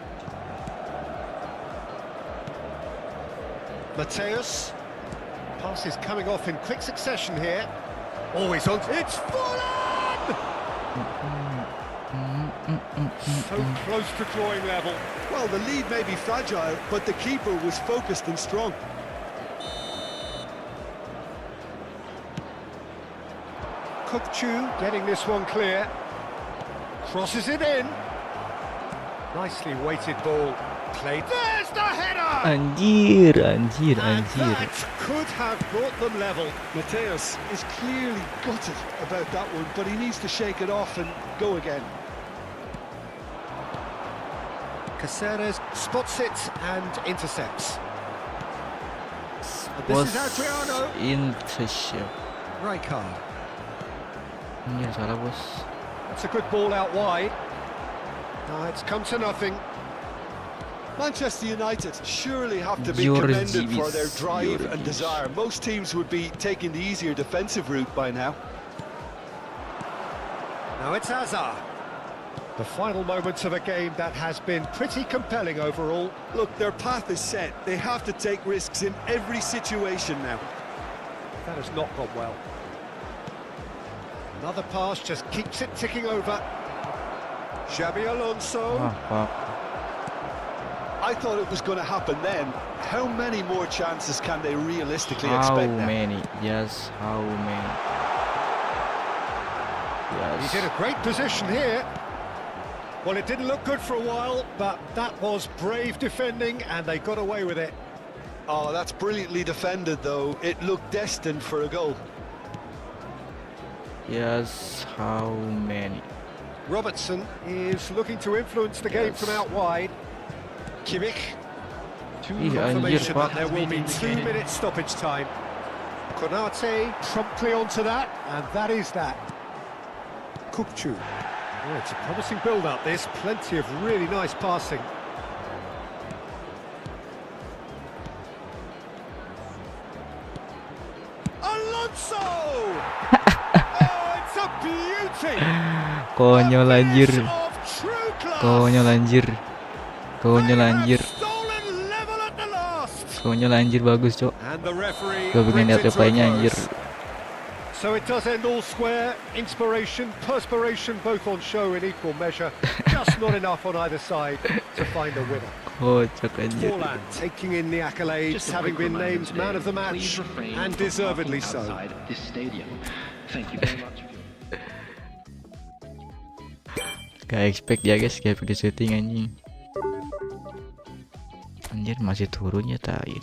Mateus. Pass is coming off in quick succession here. Always on. It's full on! So close to drawing level. Well, the lead may be fragile, but the keeper was focused and strong. Kukçu getting this one clear. Crosses it in. Nicely weighted ball. Played. There's the header! Anjir, anjir, And anjir. that could have brought them level. Mateus is clearly gutted about that one, but he needs to shake it off and go again. Caceres spots it and intercepts. And this is Adriano. Intercept. Rijkaard. Anjir, salah bos. That's a good ball out wide. It's come to nothing. Manchester United surely have to be Your commended for Divis, their drive your and Divis. desire. Most teams would be taking the easier defensive route by now. Now it's Hazard. The final moments of a game that has been pretty compelling overall. Look, their path is set. They have to take risks in every situation now. That has not gone well. Another pass just keeps it ticking over. Xabi Alonso. Ah, I thought it was going to happen then. How many more chances can they realistically how expect now? many? Yes, how many? He's Yes. in a great position here. Well, it didn't look good for a while, but that was brave defending and they got away with it. Oh, that's brilliantly defended, though. It looked destined for a goal. Yes, how many? Robertson is looking to influence the game Yes. from out wide. Kimmich. Ih, anjir, Confirmation Pak. that there will be 2 minutes stoppage time. Konate promptly onto that, and that is that. Kukçu. Oh, it's a promising build-up, this. Plenty of really nice passing. Alonso! Oh, it's a beauty! Konyol A anjir. finish of true class. Konyol anjir. Konyol They have anjir. stolen level at the last. Konyol anjir, bagus cok. And the referee Gue pengen brings liat it to a replaynya anjir. close. So it does end all square. Inspiration, perspiration, both on show in equal measure. Just not enough on either side to find a winner. Kocak anjir. Forlan taking in the accolades, Just a having quick been reminder named man of the today, match, please refrain and from deservedly parking so. outside this stadium. Thank you very much. Gak expect ya guys, kayak pergi syuting anjing. Anjir masih turunnya tai.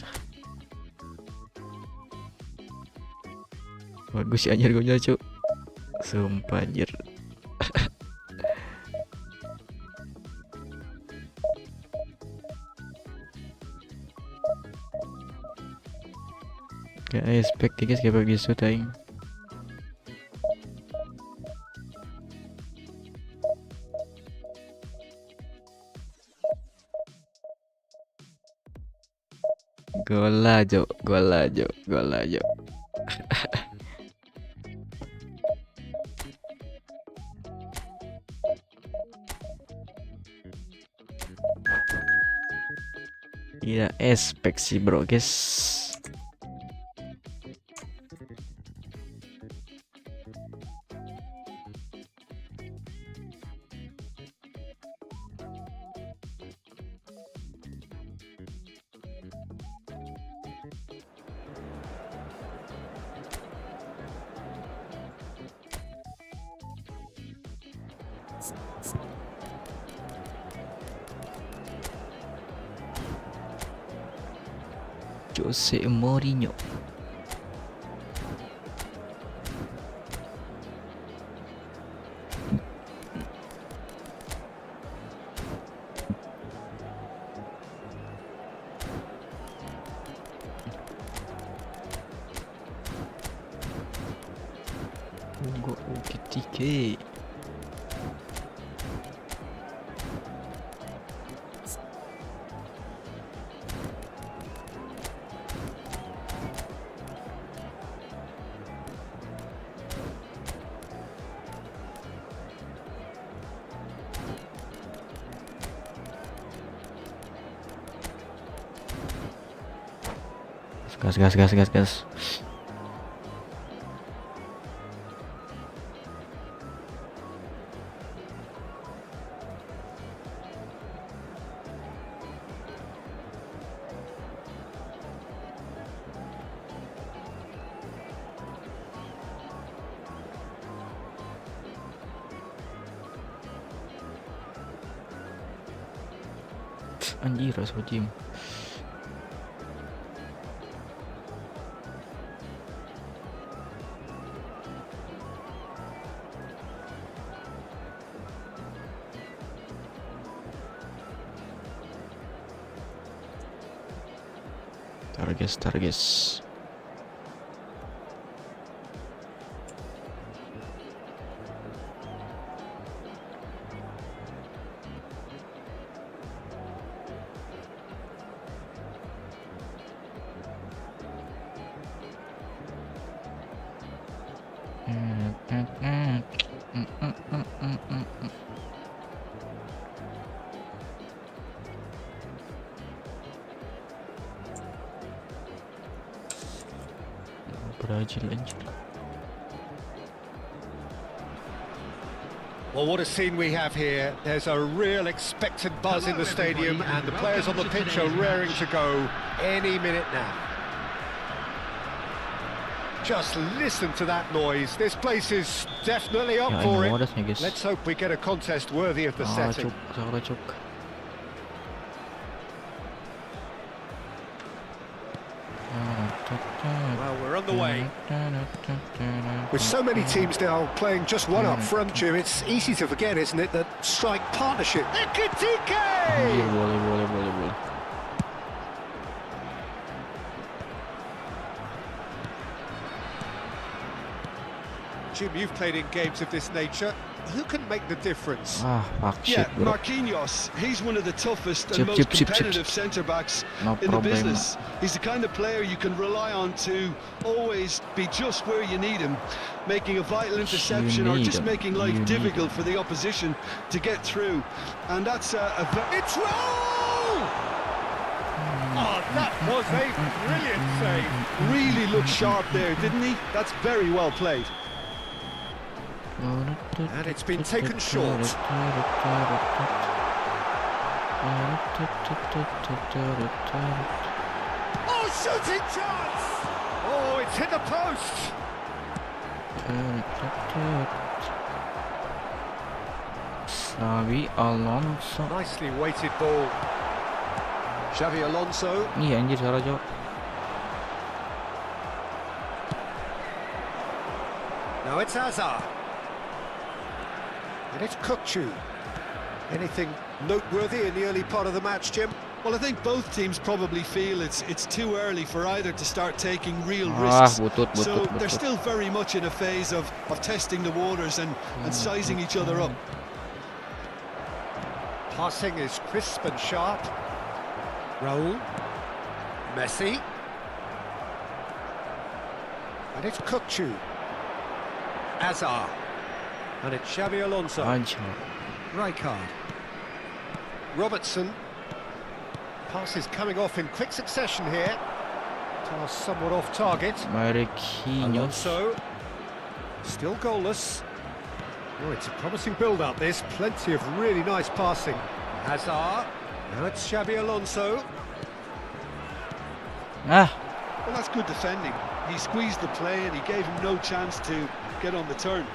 Bagus sih anjir gue cuk. Sumpah anjir. Gak expect ya guys, kayak pergi syuting. Gol aja. Iya, expect sih bro guys. Jose Mourinho. Hugo Ekitike. Gas. Anjir, Rasputin. Targes. Brazil anjir. Well, what a scene we have here. There's a real expectant buzz in the stadium, and the players on the pitch are raring to go any minute now. Just listen to that noise. This place is definitely up for it. Let's hope we get a contest worthy of the setting. Cuk. Well, we're on the way. With so many teams now playing just one up front, Jim, it's easy to forget, isn't it, that strike partnership. Ekitike! Boleh. Jim, you've played in games of this nature. Who can make the difference? Fuck Yeah, shit, bro. Marquinhos, he's one of the toughest and Chip, most chip, chip, competitive chip. centre-backs No in the problem. business. He's the kind of player you can rely on to always be just where you need him, making a vital interception or need just him. making You life need difficult for the opposition to get through. And that's It's roll! Oh, that Was a brilliant save. Really looked sharp there, didn't he? That's very well played. And it's been taken short. Oh, shooting chance! Oh, it's hit the post. Xavi Alonso. Nicely weighted ball. Xavi Alonso. Iya anjir salah Cok. Now it's Hazard. And it's Kukçu. Anything noteworthy in the early part of the match, Jim? Well, I think both teams probably feel it's too early for either to start taking real risks. So they're still very much in a phase of testing the waters and sizing each other up. Passing is crisp and sharp. Raul. Messi. And it's Kukçu. Hazard. And it's Xavi Alonso. Rijkaard. Robertson. Passes coming off in quick succession here. Pass somewhat off target. Alonso. Still goalless. Oh, it's a promising build-up, this. Plenty of really nice passing. Hazard. Now it's Xavi Alonso. Well, that's good defending. He squeezed the play and he gave him no chance to get on the turn.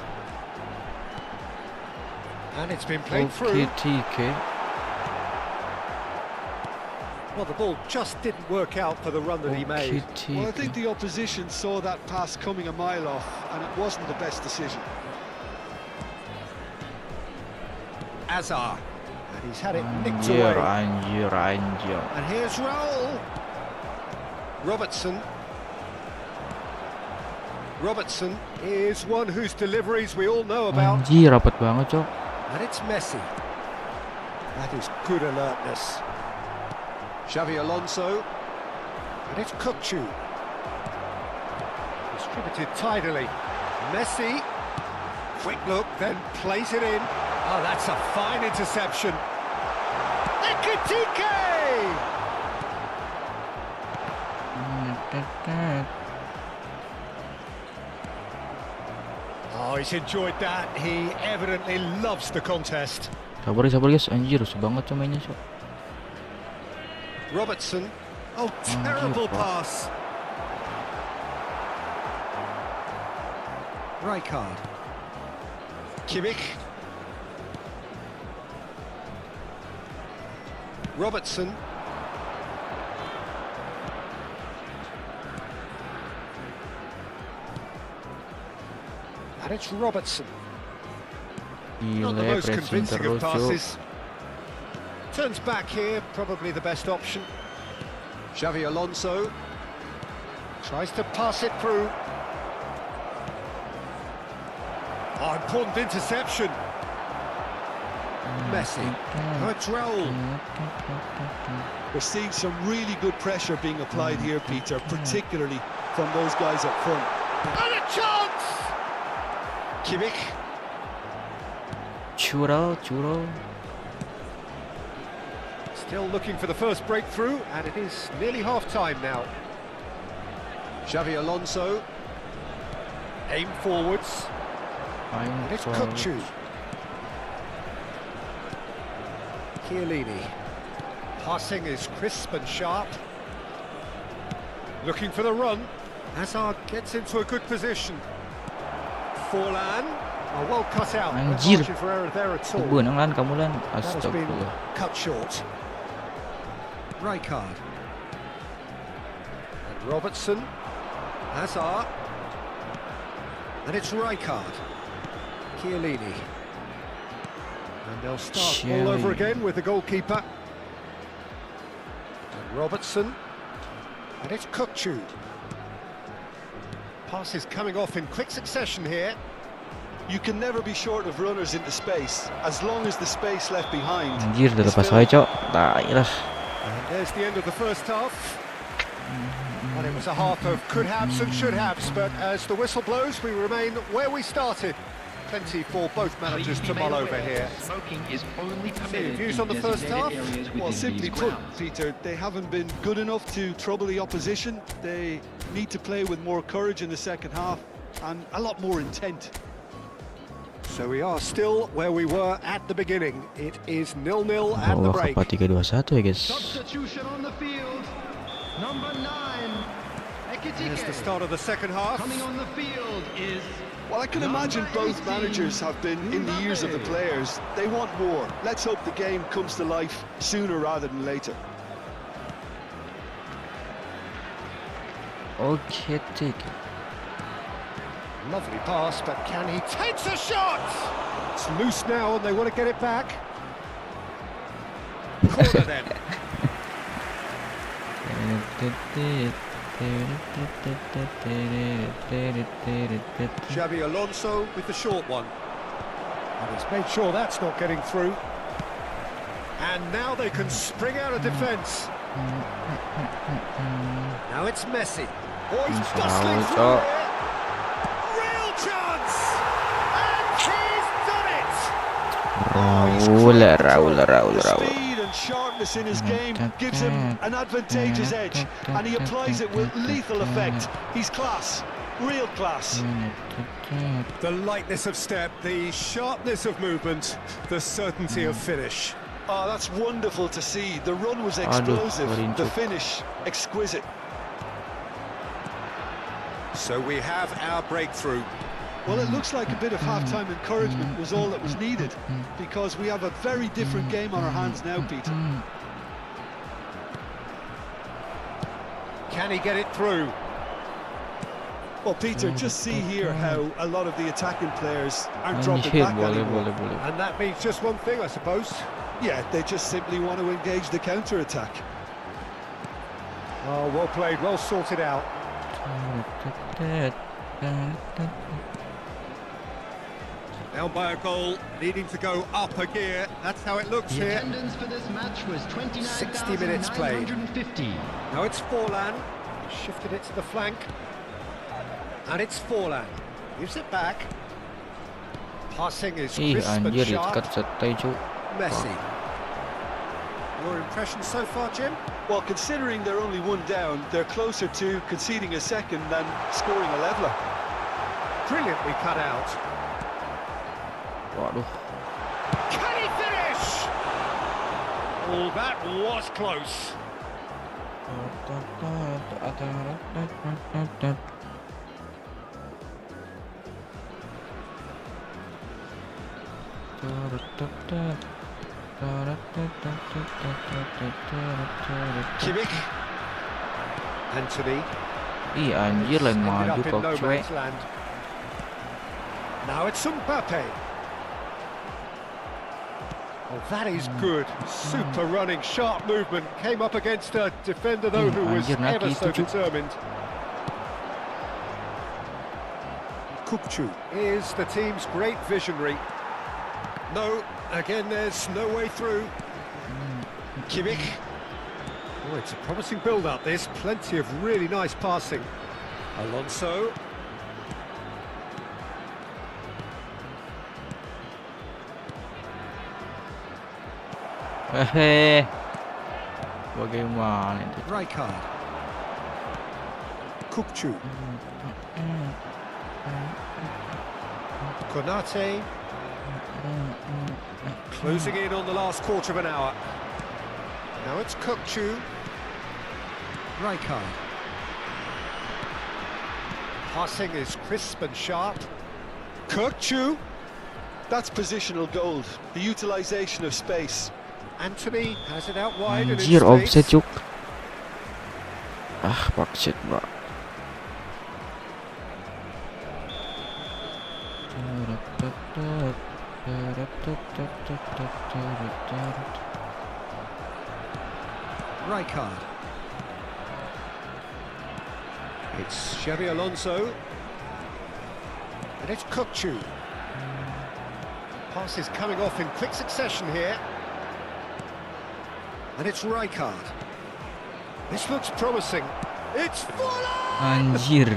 And it's been played through. Well, the ball just didn't work out for the run that he made. Well, I think the opposition saw that pass coming a mile off, and it wasn't the best decision. Hazard. And he's had it nicked away. And here's Raul. Robertson. Robertson is one whose deliveries we all know about. Anjir, rapat banget, Cok. And it's Messi. That is good alertness. Xavi Alonso. And it's Kukçu. Distributed tidily. Messi. Quick look, then plays it in. Oh, that's a fine interception. Ekitike! Oh, he's enjoyed that. He evidently loves the contest. Sabar guys, anjir, susah banget tuh mainnya, Cok. Robertson. Oh, terrible pass. Rijkaard. Kimmich. Robertson. And it's Robertson. Not the most convincing of passes. Turns back here, probably the best option. Xavi Alonso tries to pass it through. Oh, important interception. Messi. Oh, it's Raul. We're seeing some really good pressure being applied here, Peter, particularly from those guys up front. And a chance! Kimmich. Churro. Still looking for the first breakthrough, and it is nearly half-time now. Xavi Alonso. Aim forwards. And it's Kukçu. Chiellini. Passing is crisp and sharp. Looking for the run. Hazard gets into a good position. Forlan. Oh, well cut out. No Anjir. margin for error there at all. Kebenang lan kamu lan. That has been Astagfirullah. cut short. Rijkaard. And Robertson. Hazard. And it's Rijkaard. Chiellini. And they'll start all over again with the goalkeeper. And Robertson. And it's Kukçu. Passes coming off in quick succession here. You can never be short of runners into space, as long as the space left behind. Anjir, udah lepas aja, Cok. Daerah. And there's the end of the first half. And it was a half of could-haves and should-haves, but as the whistle blows, we remain where we started. Plenty for both managers to mull over here. Smoking is only permitted views in on the first designated half? areas Well, within simply these put, grounds. Peter, they haven't been good enough to trouble the opposition. They need to play with more courage in the second half and a lot more intent. So we are still where we were at the beginning. It is 0-0 at the Bawa break. ke 3-2-1 ya guys. Substitution on the field. Number 9. Here's the start of the second half. Coming on the field is Well, I can imagine both managers have been in the ears of the players. They want more. Let's hope the game comes to life sooner rather than later. Oke, tik. Lovely pass, but can he takes a shot? It's loose now and they want to get it back. Corner then. Xabi Alonso with the short one. And he's made sure that's not getting through. And now they can spring out of defence. Now it's Messi. Oh, he's bustling through here. Real chance! And he's done it! Raul. Speed and sharpness in his game gives him an advantageous edge, and he applies it with lethal effect. He's class, real class. The lightness of step, the sharpness of movement, the certainty of finish. Oh, that's wonderful to see. The run was explosive, Aduh, the finish exquisite. So we have our breakthrough. Well, it looks like a bit of half-time encouragement was all that was needed, because we have a very different game on our hands now, Peter. Can he get it through? Well, Peter, just see here how a lot of the attacking players aren't dropping back anymore. And that means just one thing, I suppose. Yeah, they just simply want to engage the counter-attack. Oh, well played, well sorted out. Down by a goal, needing to go up a gear. That's how it looks the here. attendance for this match was 60 minutes played. 29,950. Now it's Forlan. Shifted it to the flank. And it's Forlan. Gives it back. Passing is Ih, crisp and anjir, sharp. dekat setai cu. Messi. Your impressions so far, Jim? Well, considering they're only one down, they're closer to conceding a second than scoring a leveller. Brilliantly cut out. Waduh. Can he finish? Oh, that was close. Kimmich. Anthony. Ih, anjir lain Ended maju up in kok no cuek. man's land. Now it's Mbappe. Oh, that is good. Super running, sharp movement. Came up against a defender, though, who was anjir, nak ever so itu, Cuk. determined. Kupchu is the team's great visionary. No, again, there's no way through. Kimmich. Oh, it's a promising build-up, this. Plenty of really nice passing. Alonso. Bagaimana itu? Rijkaard. Kupchu. Konate. Closing in on the last quarter of an hour. Now it's Kupchu. Rijkaard. Passing is crisp and sharp. Kupchu. That's positional gold, the utilisation of space. Anthony has it out wide and in Anjir, offset space. cuk. Ah, bullshit, bro. Rijkaard. It's Xabi Alonso. And it's Kupchu. Pass is coming off in quick succession here. And it's Rijkaard. This looks promising. It's Forlan! Anjir.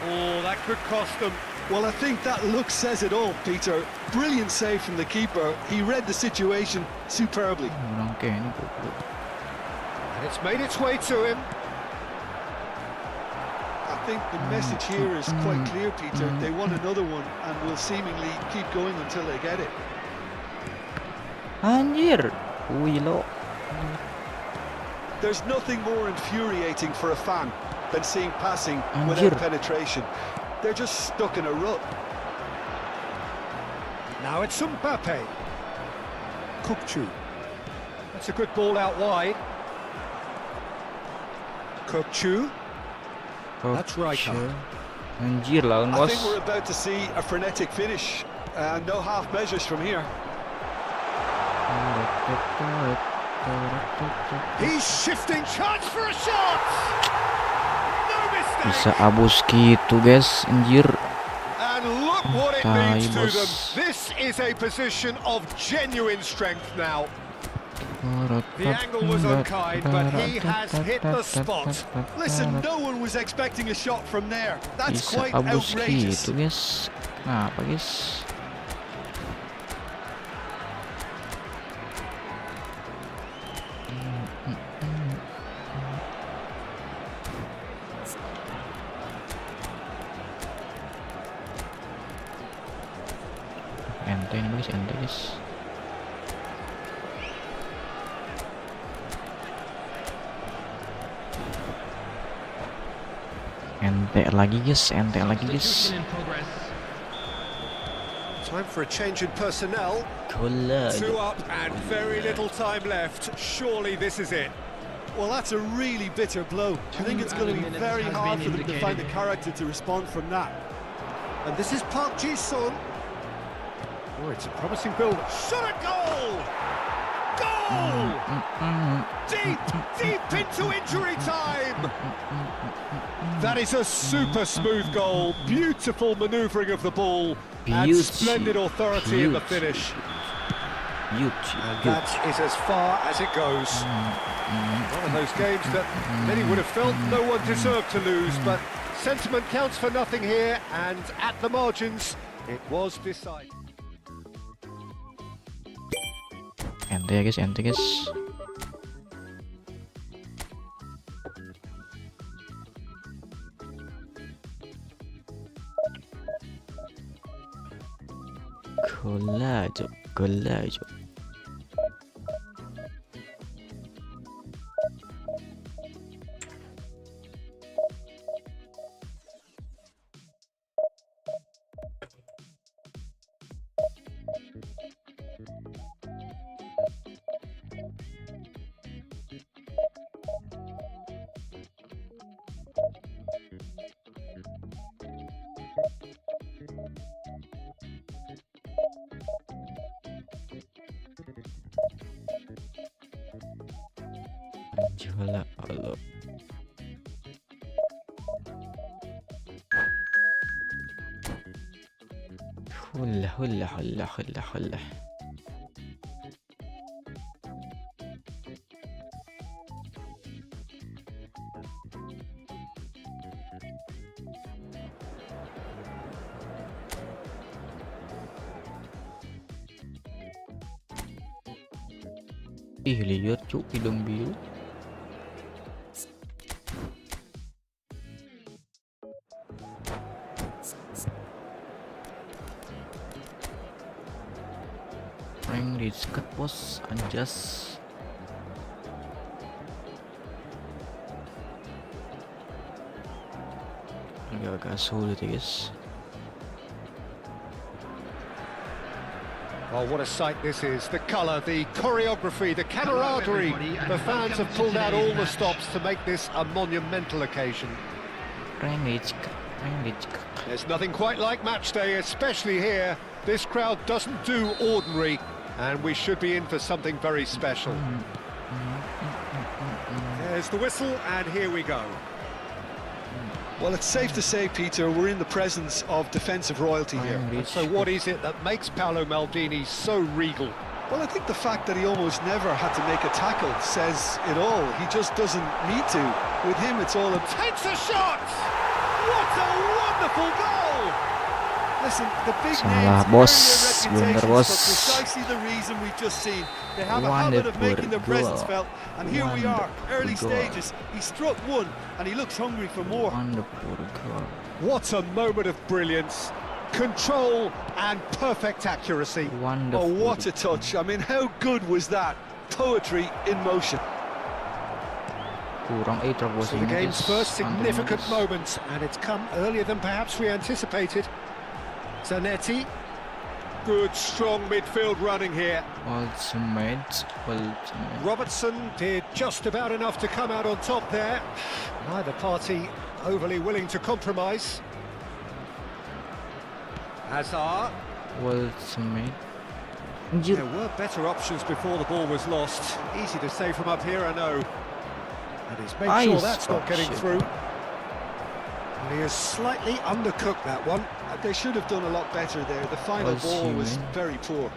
Oh, that could cost them. Well, I think that look says it all, Peter. Brilliant save from the keeper. He read the situation superbly. Orang kayak ini goblok. And it's made its way to him. I think the message here is quite clear, Peter. They want another one and will seemingly keep going until they get it. Anjir. Wih lo. There's nothing more infuriating for a fan than seeing passing Anjir. without penetration. They're just stuck in a rut. Now it's Mbappe. Kukçu. That's a good ball out wide. Kukçu. That's Rijkaard. Anjir lawan I bos. think we're about to see a frenetic finish. No half measures from here. He's shifting, chance for a shot! No mistake! Bisa abus gitu guys, anjir. And look what it means to bos. them. This is a position of genuine strength now. The angle was unkind, but he has hit the spot. Listen, no one was expecting a shot from there. That's Bisa quite abus outrageous. gitu guys. Kenapa guys? Ente ini guys, ente guys. Ente lagi guys, ente lagi guys. Substitution in progress. Time for a change in personnel. Two up and very little time left. Surely this is it. Well, that's a really bitter blow. I think it's going to be very hard for them to find the character to respond from that. And this is Park Ji-sung. Oh, it's a promising build. Shot a goal! Goal! Deep into injury time! That is a super smooth goal. Beautiful manoeuvring of the ball. And splendid authority in the finish. And that is as far as it goes. One of those games that many would have felt no one deserved to lose, but sentiment counts for nothing here, and at the margins, it was decided. Ente ya guys, ente guys. Collaggio, collaggio. Jualan Allah. Hulah. Ih, lihat cuk hidung biru. Rank di dekat pos anjas. Agak sulit ya guys. Oh, what a sight this is. The colour, the choreography, the camaraderie. The fans have pulled out all the stops to make this a monumental occasion. Rank di dekat. There's nothing quite like match day, especially here. This crowd doesn't do ordinary, and we should be in for something very special. There's the whistle, and here we go. Well, it's safe to say, Peter, we're in the presence of defensive royalty here. So what is it that makes Paolo Maldini so regal? Well, I think the fact that he almost never had to make a tackle says it all. He just doesn't need to. With him, it's all a... Takes a shot! What a wonderful goal! Listen, the big Salah, names bos. earn their Blunder, reputations bos. for precisely the reason we've just seen. They have a habit of making their presence felt, and here we are, early stages. He struck one, and he looks hungry for more. Wonderful goal. What a moment of brilliance. Control and perfect accuracy. Wonderful. Oh, what a touch. I mean, how good was that? Poetry in motion. Kurang So the terbosnya, game's guys. first significant Antum, guys. moment, and it's come earlier than perhaps we anticipated. Zanetti. Good, strong midfield running here. Ultimate. Robertson did just about enough to come out on top there. Neither party overly willing to compromise. Hazard. Ultimate. There were better options before the ball was lost. Easy to say from up here, I know. And he's made sure that's not getting through. And he has slightly undercooked that one. They should have done a lot better there. The final ball was very poor.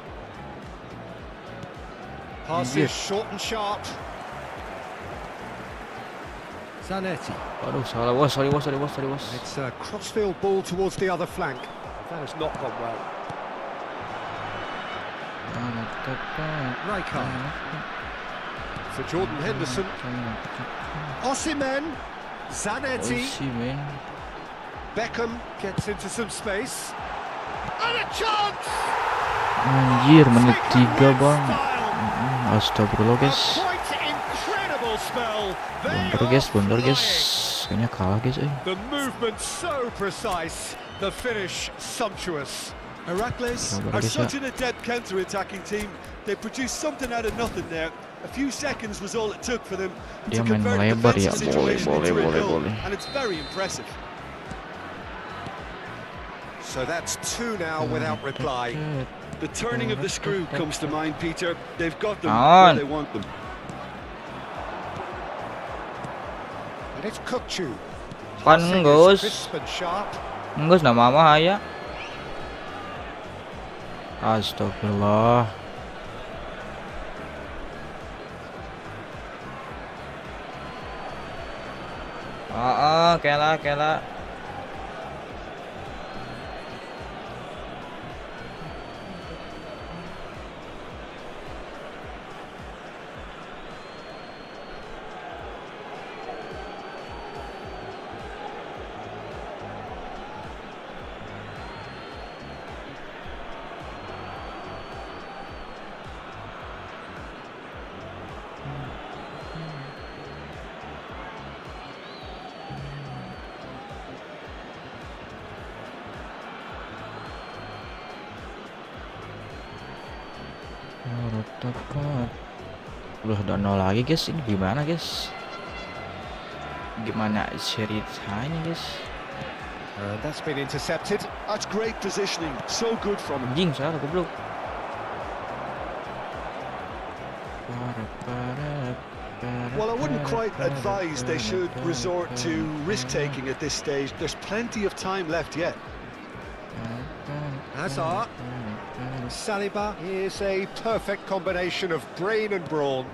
Pass is short and sharp. Zanetti. Aduh, salah bos, sorry bos. It's a crossfield ball towards the other flank. That has not gone well. Rijkaard. For Jordan Henderson. Osimhen. Zanetti. Beckham gets into some space. And a chance! Anjir, menit 3 bang. Astagfirullah A guys. quite incredible spell. They Blunder are guys. flying. Kayaknya kalah guys. The movement so precise. The finish sumptuous. Heracles are such an adept counter-attacking team. They produced something out of nothing there. A few seconds was all it took for them to Dia main convert the melebar ya. defensive situation into a goal, Boleh. and it's very impressive. So that's two now without reply. The turning of the screw comes to mind, Peter. They've got them On. where they want them. And it's Kukcu. Pan Passing is Gus. crisp and sharp. Gus nama mah ya. Astagfirullah. Kela. Udah ada 0 lagi guys. Ini gimana guys? Gimana ceritanya guys? And that's been intercepted. That's great positioning. So good from him. Anjing salah goblok. Well, I wouldn't quite advise they should resort to risk-taking at this stage. There's plenty of time left yet. Hazard. Saliba is a perfect combination of brain and brawn.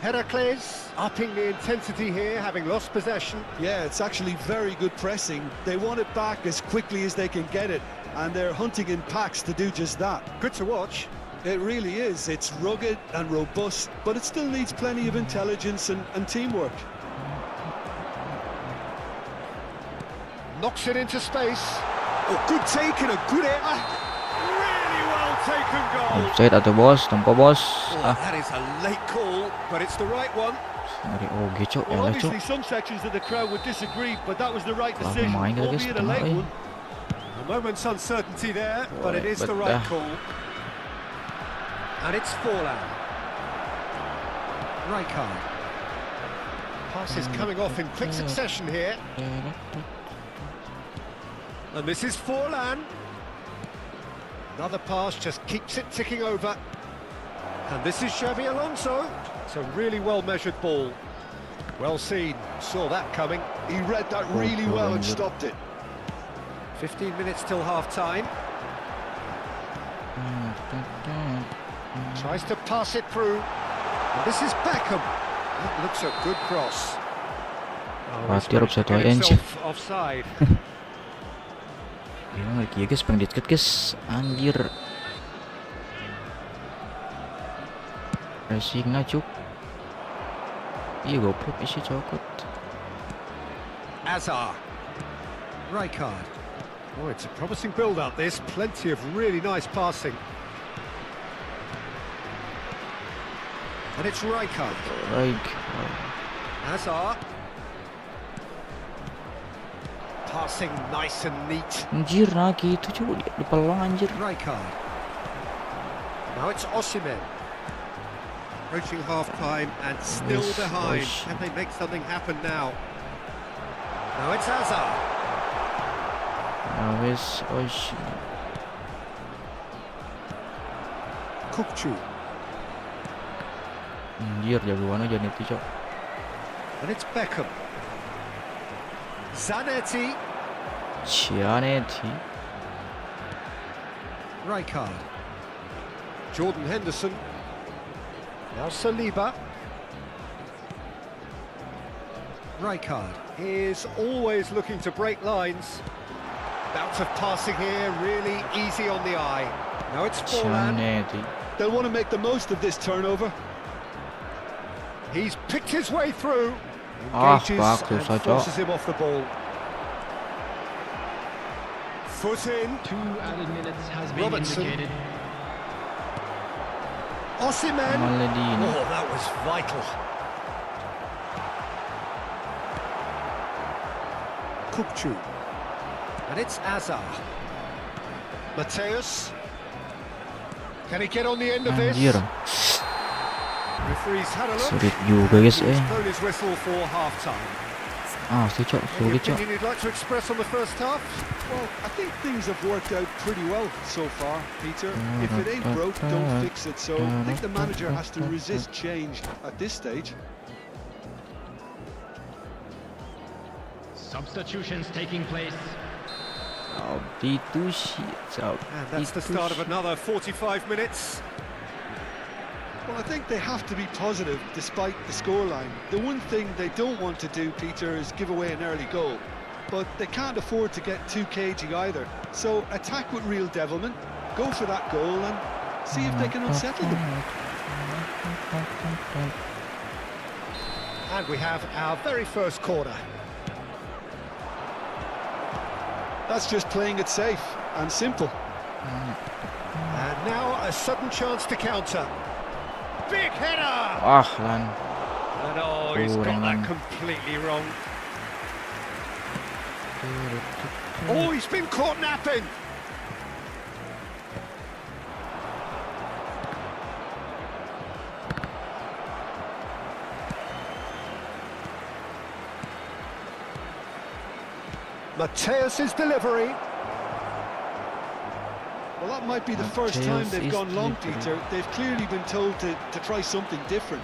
Heracles upping the intensity here, having lost possession. Yeah, it's actually very good pressing. They want it back as quickly as they can get it, and they're hunting in packs to do just that. Good to watch. It really is. It's rugged and robust, but it still needs plenty of intelligence and teamwork. Knocks it into space. Oh, good take and a good air. Really well taken goal. Offside atau bos, tempo bos. Oh, that is a late call, but it's the right one. Dari OG cok, Well, ya cok. obviously some sections of the crowd would disagree, but that was the right Lah, decision, pemain kali guys, albeit a tengah, late eh. one. A moment's uncertainty there, but it is the Boleh, right betul. call. And it's Forlan. Rijkaard. Pass is coming off in quick succession here. And this is Forlan. Another pass just keeps it ticking over. And this is Xabi Alonso. It's a really well-measured ball. Well seen, saw that coming. He read that really well and stopped it. 15 minutes till half-time. Tries to pass it through. And this is Beckham. That looks a good cross. Oh, he's Partir managed to offside get wae, anjir. himself offside. Gila lagi ya guys, pengen deket guys. Anjir. Racing ngajuk. Iya goblok isi cokot. Azar. Rijkaard. Oh, it's a promising build-up this. Plenty of really nice passing. And it's Rijkaard. Azar. Passing nice and neat. Anjir, nah gitu cuy, di peluang anjir. Rijkaard. Now it's Osimhen. Approaching half-time and still Yes, behind. Osh. Can they make something happen now? Now it's Azar. Wes, osh. Kukcu. Anjir, jagoan aja nih cok. And it's Beckham. Zanetti. Cianetti. Rijkaard. Jordan Henderson. Now Saliba. Rijkaard is always looking to break lines. Bout of passing here, really easy on the eye. Now it's Forlan. Cianetti. They'll want to make the most of this turnover. He's picked his way through. Ah, Engages bagus and aja. forces him off the ball. Foot in. 2 added minutes has been Robertson. indicated. Osimhen. Maledini. Oh, that was vital. Kukcu. And it's Azar. Mateus. Can he get on the end of this? Anjir. Referee's had a look. Sulit juga guys He's blown his whistle for half-time. Asli cok, Any sulit cok. opinion you'd like to express on the first half? Well, I think things have worked out pretty well so far, Peter. If it ain't broke, don't fix it. So I think the manager has to resist change at this stage. Substitutions taking place. Substitusi. And that's the start of another 45 minutes. Well, I think they have to be positive despite the scoreline. The one thing they don't want to do, Peter, is give away an early goal. But they can't afford to get too cagey either. So attack with real devilment, go for that goal and see if they can unsettle them. And we have our very first corner. That's just playing it safe and simple. And now a sudden chance to counter. Big header! Ah lan. And oh, he's got Kurang. that completely wrong. Oh, he's been caught napping. Mateus's delivery. Well, that might be the first time Mateus they've is gone long, delivering. Peter. They've clearly been told to try something different.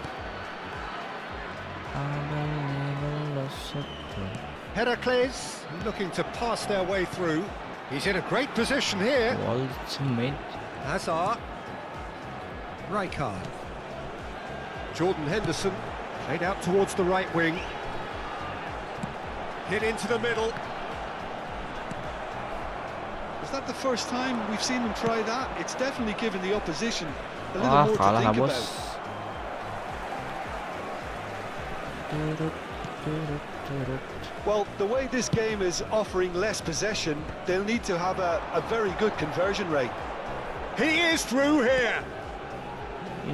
Heracles looking to pass their way through. He's in a great position here. Ultimate. Hazard. Rijkaard. Jordan Henderson played out towards the right wing. Hit into the middle. Is that the first time we've seen them try that? It's definitely given the opposition a little Ah, more to kalah lah think bos. about. Well, the way this game is offering less possession, they'll need to have a very good conversion rate. He is through here.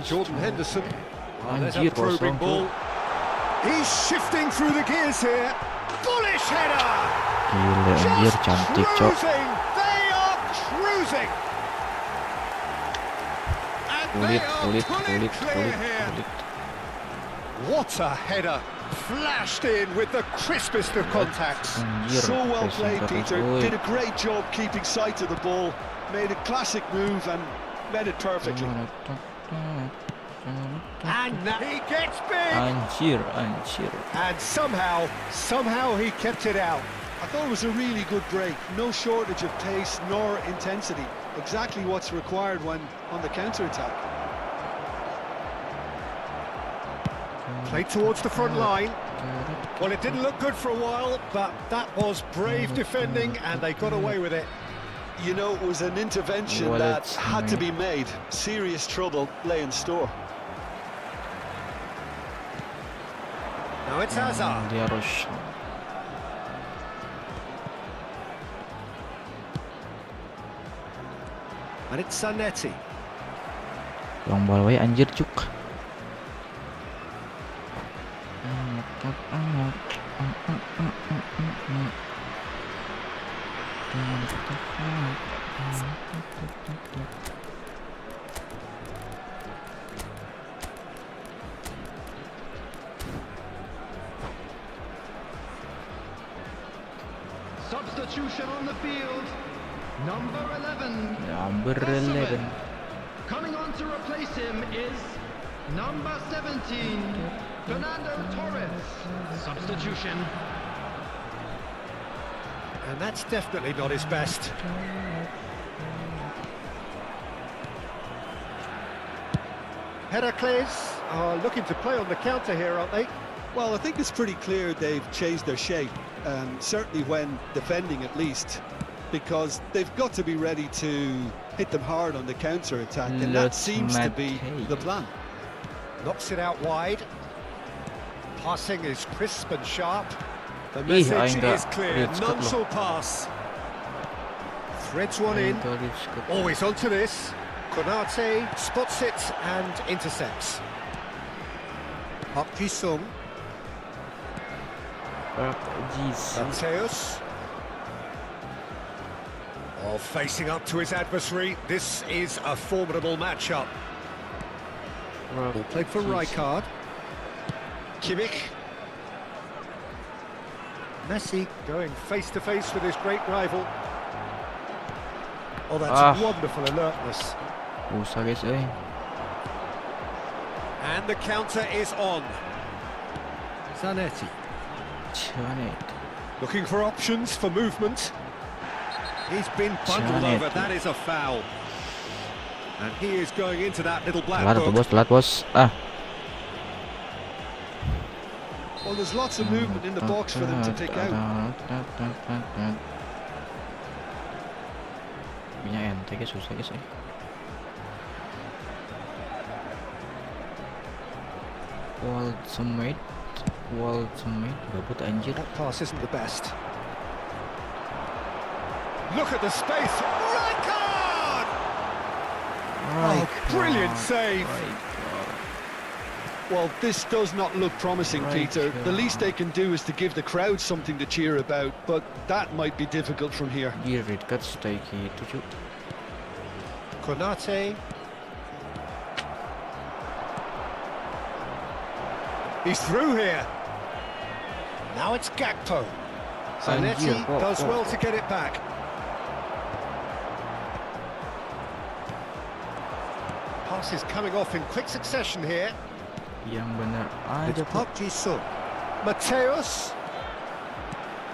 Jordan Henderson. Oh, there's a Anjir, probing kosong ball. tuh. He's shifting through the gears here. Bullish header. Gila anjir, Just cantik cok. cruising. They are cruising. And they Kulit, are kulit, pulling kulit, clear kulit, here. kulit. What a header. Flashed in with the crispest of contacts. Anjir, So well pressing played, terus. Peter. Oi. Did a great job keeping sight of the ball. Made a classic move and met it perfectly. And now he gets big. Anjir, anjir. And somehow he kept it out. I thought it was a really good break. No shortage of pace nor intensity. Exactly what's required when on the counter-attack. Played towards the front line. Well, it didn't look good for a while, but that was brave defending, and they got away with it. You know, it was an intervention Well, that it's had to made. be made. Serious trouble lay in store. Now it's Hazard. Dia harus And it's Zanetti. long bal wae anjir cuk. Substitution on the field. Number 11. Number 11. Coming on to replace him is number 17, Fernando Torres. Substitution. And that's definitely not his best. Heracles are looking to play on the counter here, aren't they? Well, I think it's pretty clear they've changed their shape, certainly when defending at least, because they've got to be ready to hit them hard on the counter-attack, and that seems to be the plan. Knocks it out wide. Passing is crisp and sharp. The Ih, message enggak. is clear. Lihat skop None loh. shall pass. Threads one in. Always onto this. Konate spots it and intercepts. Park Ji-sung. Mateus. Oh, facing up to his adversary. This is a formidable matchup. Ball played for Rijkaard. Kimmich. Messi going face-to-face with his great rival. Oh, that's wonderful alertness. Usah guys, eh. And the counter is on. Zanetti. Looking for options for movement. He's been bundled over. That is a foul. And he is going into that little black book. Telat bos. Well, there's lots of movement in the box for them to pick out. Punya ente guys, susah guys, eh. Ultimate gabut anjir. That pass isn't the best. Look at the space. Rijkaard! Oh, brilliant save. Well, this does not look promising, Peter. The least they can do is to give the crowd something to cheer about, but that might be difficult from here. Dia red card stay gitu cuk. Konate. He's through here. Now it's Gakpo. Zanetti does well to get it back. Pass is coming off in quick succession here. Yang benar It's ada Park Ji-sung. Mateus.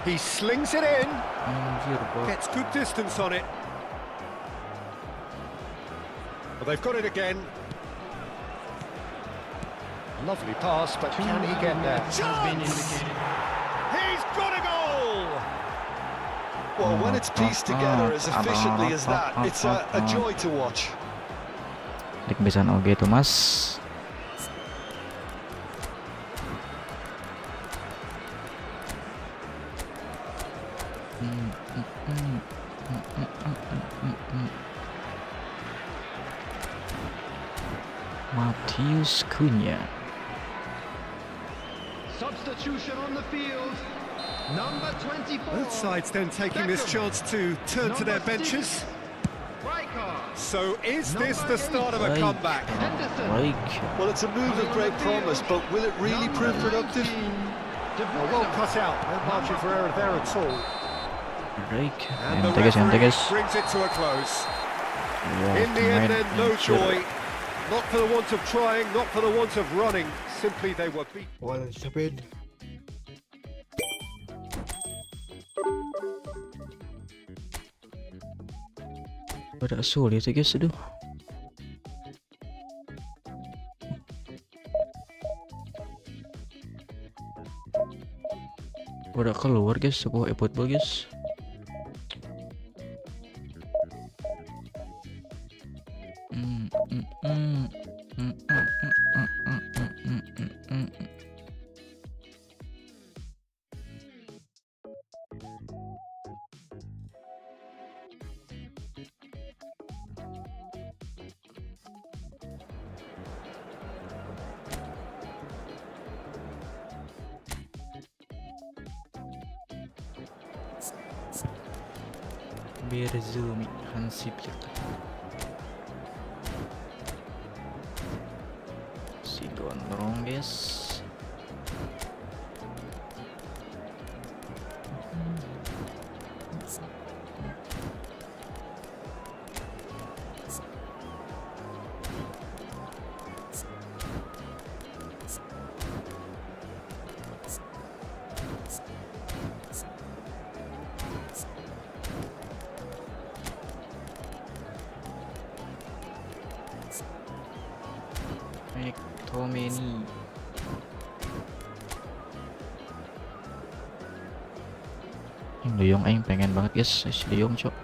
He slings it in. anjir bos. Gets good distance on it. Well, they've got it again. Lovely pass, but can he get there? Has been indicated. He's got a goal! Well, when it's pieced together as efficiently as that, it's a joy to watch. Dik besan oge tuh mas. Matius Cunha. Substitution on the field. Number 24. Both sides then taking this chance to turn to their benches. Rijkaard. So is this the start of a comeback? Henderson. Well, it's a move of great promise, but will it really prove productive? Well cut out. No margin for error there at all. And the Ente referee guys. brings it to a close. In the end then, no joy. Not for the want of trying, not for the want of running. Simply they were beat. Pada sulit ya guys, aduh. Udah keluar guys sebuah eFootball guys. Berzumi hansiplik. Si gondrong guys. McTominay. Yung Luyong ay pengen banget guys, si Luyong cok.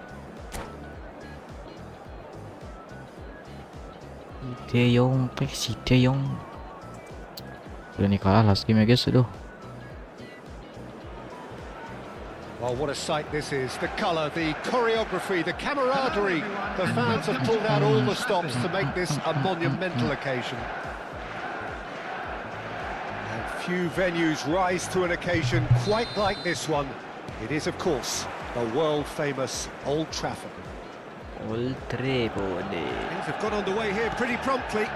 Si Taeyong. Udah nih kalah last game ya guys, aduh. Well, what a sight this is. The colour, the choreography, the camaraderie. The fans have pulled out all the stops to make this a monumental occasion. And few venues rise to an occasion quite like this one. It is, of course, the world-famous Old Trafford. Old Trafford. Things have got underway here pretty promptly.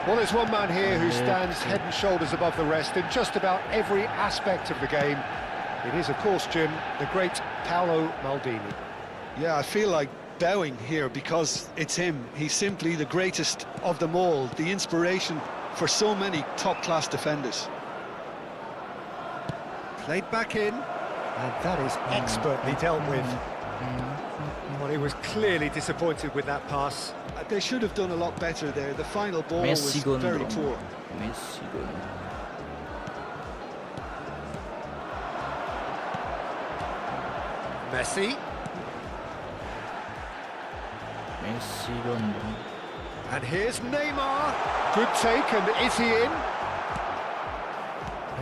Well, there's one man here who stands head and shoulders above the rest in just about every aspect of the game. It is, of course, Jim, the great Paolo Maldini. Yeah, I feel like bowing here because it's him. He's simply the greatest of them all, the inspiration for so many top-class defenders. Played back in, and that is expertly dealt with. Well, he was clearly disappointed with that pass. They should have done a lot better there. The final ball was very poor. Messi gondrong. Messi, Messi gondrong. and here's Neymar. Good take, and is he in?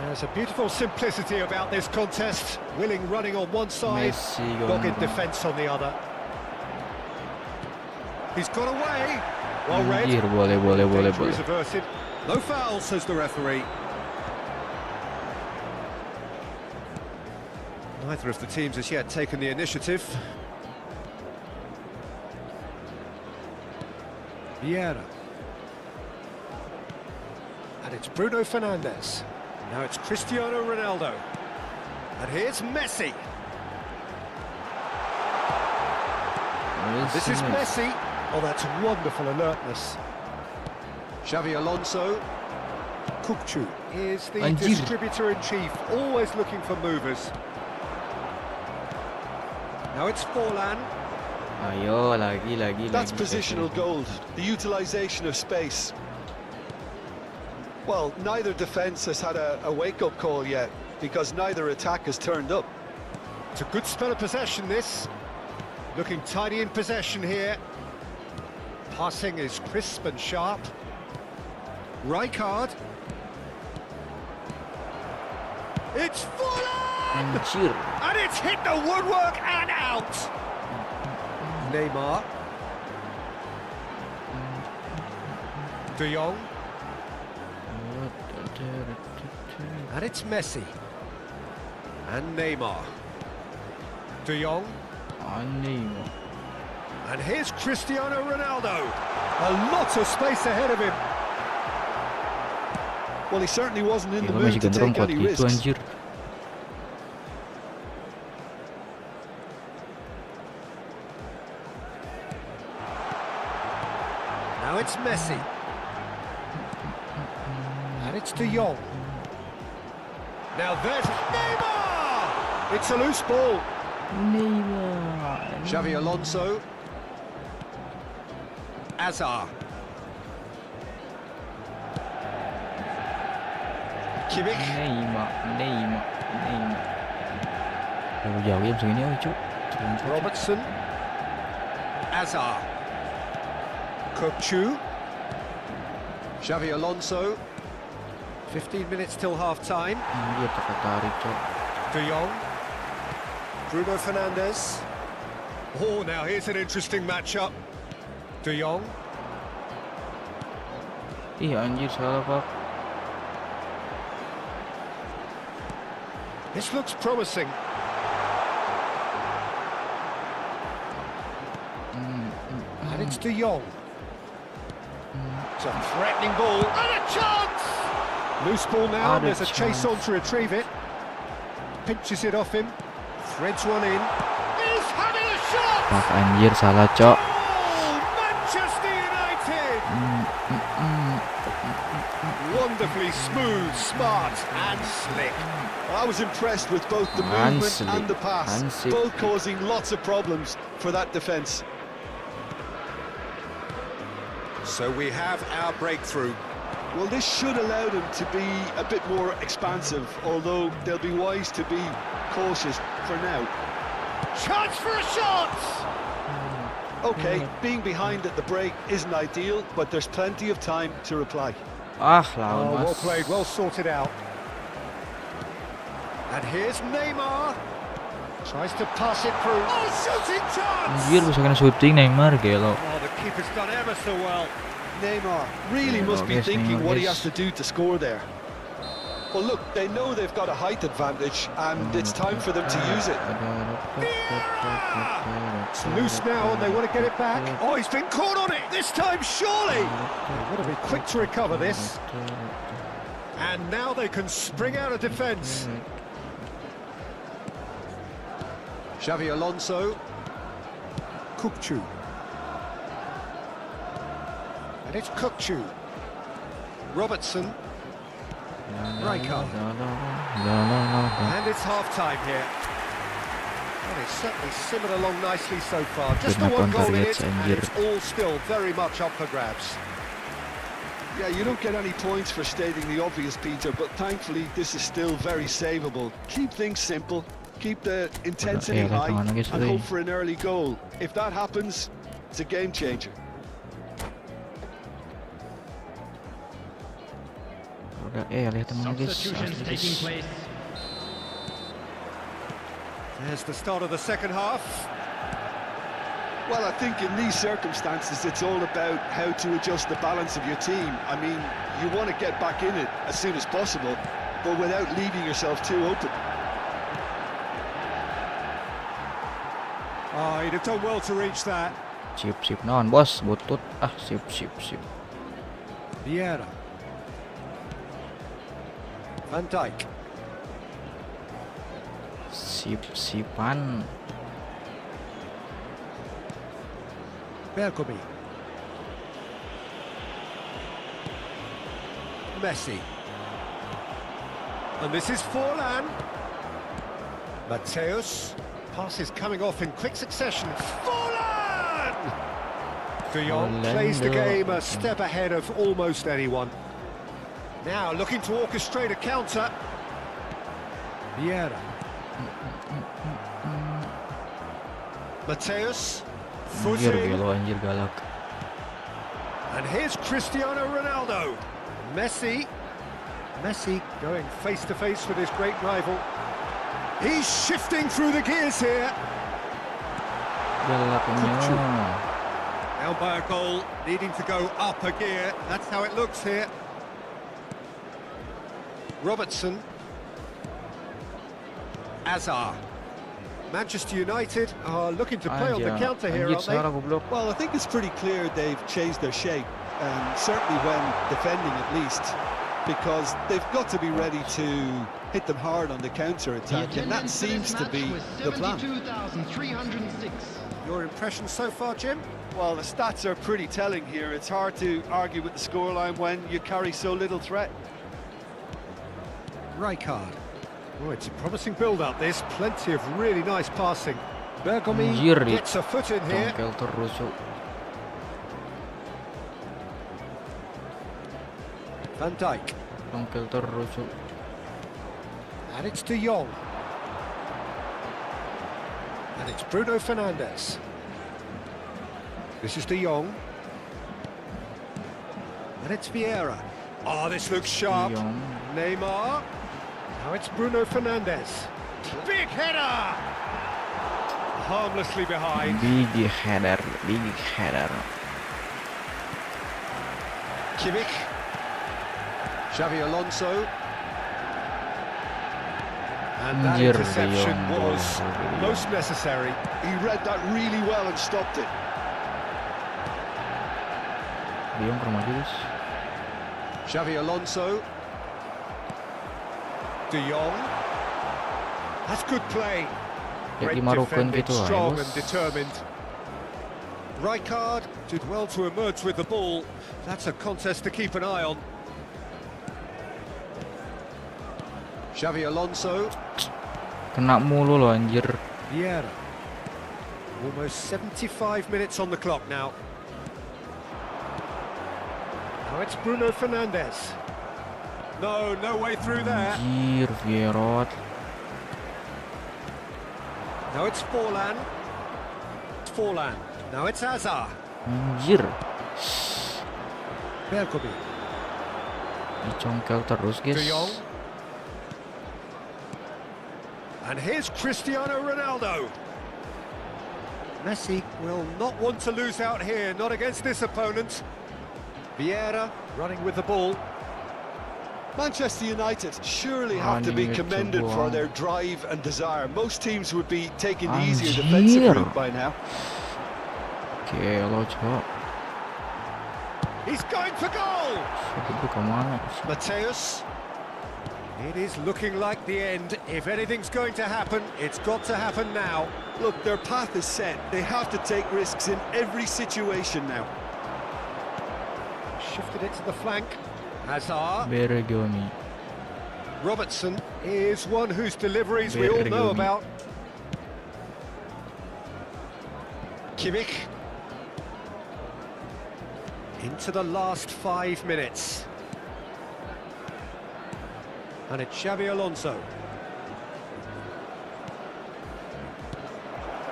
There's a beautiful simplicity about this contest. Willing running on one side, Messi dogged gondrong. defence on the other. He's got away. Well read. Anjir, boleh. Danger is averted. No foul, says the referee. Neither of the teams has yet taken the initiative. Vieira. And it's Bruno Fernandes. Now it's Cristiano Ronaldo. And here's Messi. This is Messi. Oh, that's wonderful alertness. Xavi Alonso. Kukçu is the Anjir. distributor-in-chief, always looking for movers. Now it's Forlan. Ayo, lagi. That's positional gold, the utilisation of space. Well, neither defence has had a wake-up call yet, because neither attack has turned up. It's a good spell of possession, this. Looking tidy in possession here. Passing is crisp and sharp. Rijkaard. It's Forlan! Anjir. And it's hit the woodwork and out! Neymar. De Jong. And it's Messi. And Neymar. De Jong. Neymar. And here's Cristiano Ronaldo. A lot of space ahead of him. Well, he certainly wasn't in the Gila, Messi mood to gondrong take kuat any gitu risks. anjir. Now it's Messi. And it's De Jong. Now there's Neymar! It's a loose ball. Neymar. Xavi Alonso. Azar. Kimmich. Neymar. Jauh jam segini oh cuk. Robertson. Azar. Kukçu. Xavi Alonso. 15 minutes till half-time. Anjir tertarik cok. De Jong. Bruno Fernandes. Oh, now here's an interesting matchup. De Jong. Ih anjir salah pak. This looks promising. And it's De Jong. It's a threatening ball. And a chance! Loose ball now, And a there's a chase on chance. to retrieve it. Pinches it off him. Threads one in. He's having a shot! Pak anjir salah cok. Oh, Manchester United! Wonderfully smooth, smart and slick. I was impressed with both the And movement slick, and the pass, and slick. both causing lots of problems for that defence. So we have our breakthrough. Well, this should allow them to be a bit more expansive, although they'll be wise to be cautious for now. Chance for a shot! Okay, being behind at the break isn't ideal, but there's plenty of time to reply. Ah Oh, lawan well mas. played, well sorted out. And here's Neymar. Tries to pass it through. Oh, shooting chance! Anjir bisa kena syuting Neymar gelo. Oh, the keeper's done ever so well. Neymar really Yeah, must be yes, thinking Neymar, what he yes. has to do to score there. Well, look, they know they've got a height advantage, and it's time for them to use it. It's loose now and they want to get it back. Oh, he's been caught on it, this time surely! They've got to be quick to recover this. And now they can spring out of defence. Xavi Alonso. Kukçu. And it's Kukçu. Robertson. Rijkaard. And it's half-time here. Well, it's certainly simmered along nicely so far. Just the Kenapa one goal in target it, and anjir? it's all still very much up for grabs. Yeah, you don't get any points for stating the obvious, Peter, but thankfully this is still very savable. Keep things simple, keep the intensity Udah, high, tangan guys, and udah. hope for an early goal. If that happens, it's a game changer. Udah lihat teman guys. Substitutions Asli, taking guys. place. There's the start of the second half. Well, I think in these circumstances, it's all about how to adjust the balance of your team. I mean, you want to get back in it as soon as possible, but without leaving yourself too open. Oh, he'd have done well to reach that. Sip naon bos butut sip. Vieira. Van Dijk. Sipan. Bergomi. Messi. And this is Forlan. Mateus. Passes coming off in quick succession. Forlan! De Jong plays the game a step ahead of almost anyone. Now looking to orchestrate a counter. Vieira. Mateus. Anjir Footing. gelo anjir galak. And here's Cristiano Ronaldo. Messi. Messi going face to face with his great rival. He's shifting through the gears here. Galaknya. Now by a goal, needing to go up a gear. That's how it looks here. Robertson. Azar. Manchester United are looking to play on the counter here, Anjir aren't they? salah goblok. Well, I think it's pretty clear they've changed their shape, certainly when defending at least, because they've got to be ready to hit them hard on the counter-attack, and that seems to be the plan. 72,306. Your impression so far, Jim? Well, the stats are pretty telling here. It's hard to argue with the scoreline when you carry so little threat. Rijkaard. Oh, it's a promising build-up, this. Plenty of really nice passing. Bergomi Anjir, gets a foot in here. Tongkel terus cuk. Van Dijk. Tongkel terus cuk. And it's De Jong. And it's Bruno Fernandes. This is De Jong. And And it's Vieira. Oh, this looks sharp. De Jong. Neymar. Now it's Bruno Fernandes. Big header! Harmlessly behind. Big header, big header. Kimmich. Xavi Alonso. And that Anjir, interception De Jong. was most necessary. He read that really well and stopped it. De Jong ke rumah guys. Xavi Alonso. De Jong. That's good play. Ya Great dimarukan defending, gitu aja, strong bos. and determined. Rijkaard did well to emerge with the ball. That's a contest to keep an eye on. Xavi Alonso. Kena mulu loh anjir. Vieira. Almost 75 minutes on the clock now. Now it's Bruno Fernandes. No way through there. Anjir, Vieira. Now it's Forlan. Now it's Hazard. Anjir. Bergkamp. Dicongkel terus guys. De Jong. And here's Cristiano Ronaldo. Messi will not want to lose out here, not against this opponent. Vieira running with the ball. Manchester United surely have to be Running it to commended for goal. their drive and desire. Most teams would be taking the easier Anjir. defensive route by now. Gelo cok. He's going for goal. Itu kemana? Mateus. It is looking like the end. If anything's going to happen, it's got to happen now. Look, their path is set. They have to take risks in every situation now. Shifted it to the flank. Hazard. Bergoni. Robertson is one whose deliveries we all know Bergoni. about. Kimmich. Into the last 5 minutes. And it's Xavi Alonso.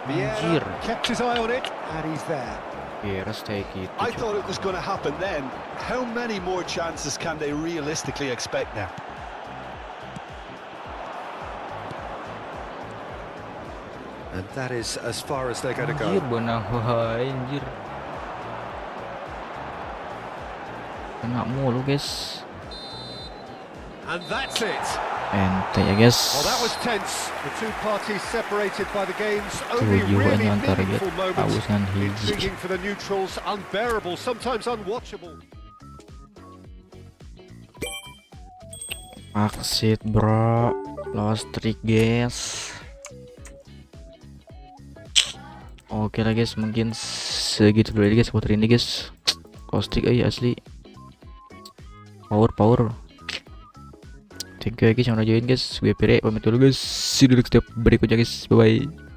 Vieira Anjir. kept his eye on it, and he's there. Vieira stay gitu. I cok. thought it was going to happen then. How many more chances can they realistically expect now? And that is as far as they're going to Anjir, go. benar anjir. Kena mulu guys. And that's it. Ente ya guys. Well, that was tense. The two parties separated by the game's only Tujuh really yang target. meaningful moments. Abusan hiji. Intriguing for the neutrals, unbearable, sometimes unwatchable. Aksit bro. Lost streak guys. Oke lah guys, mungkin segitu dulu aja guys buat hari ini guys. Lost streak aja asli. Power. Thank you ya guys yang udah join guys. Gue Pere pamit dulu guys. See you di next step berikutnya guys. Bye bye.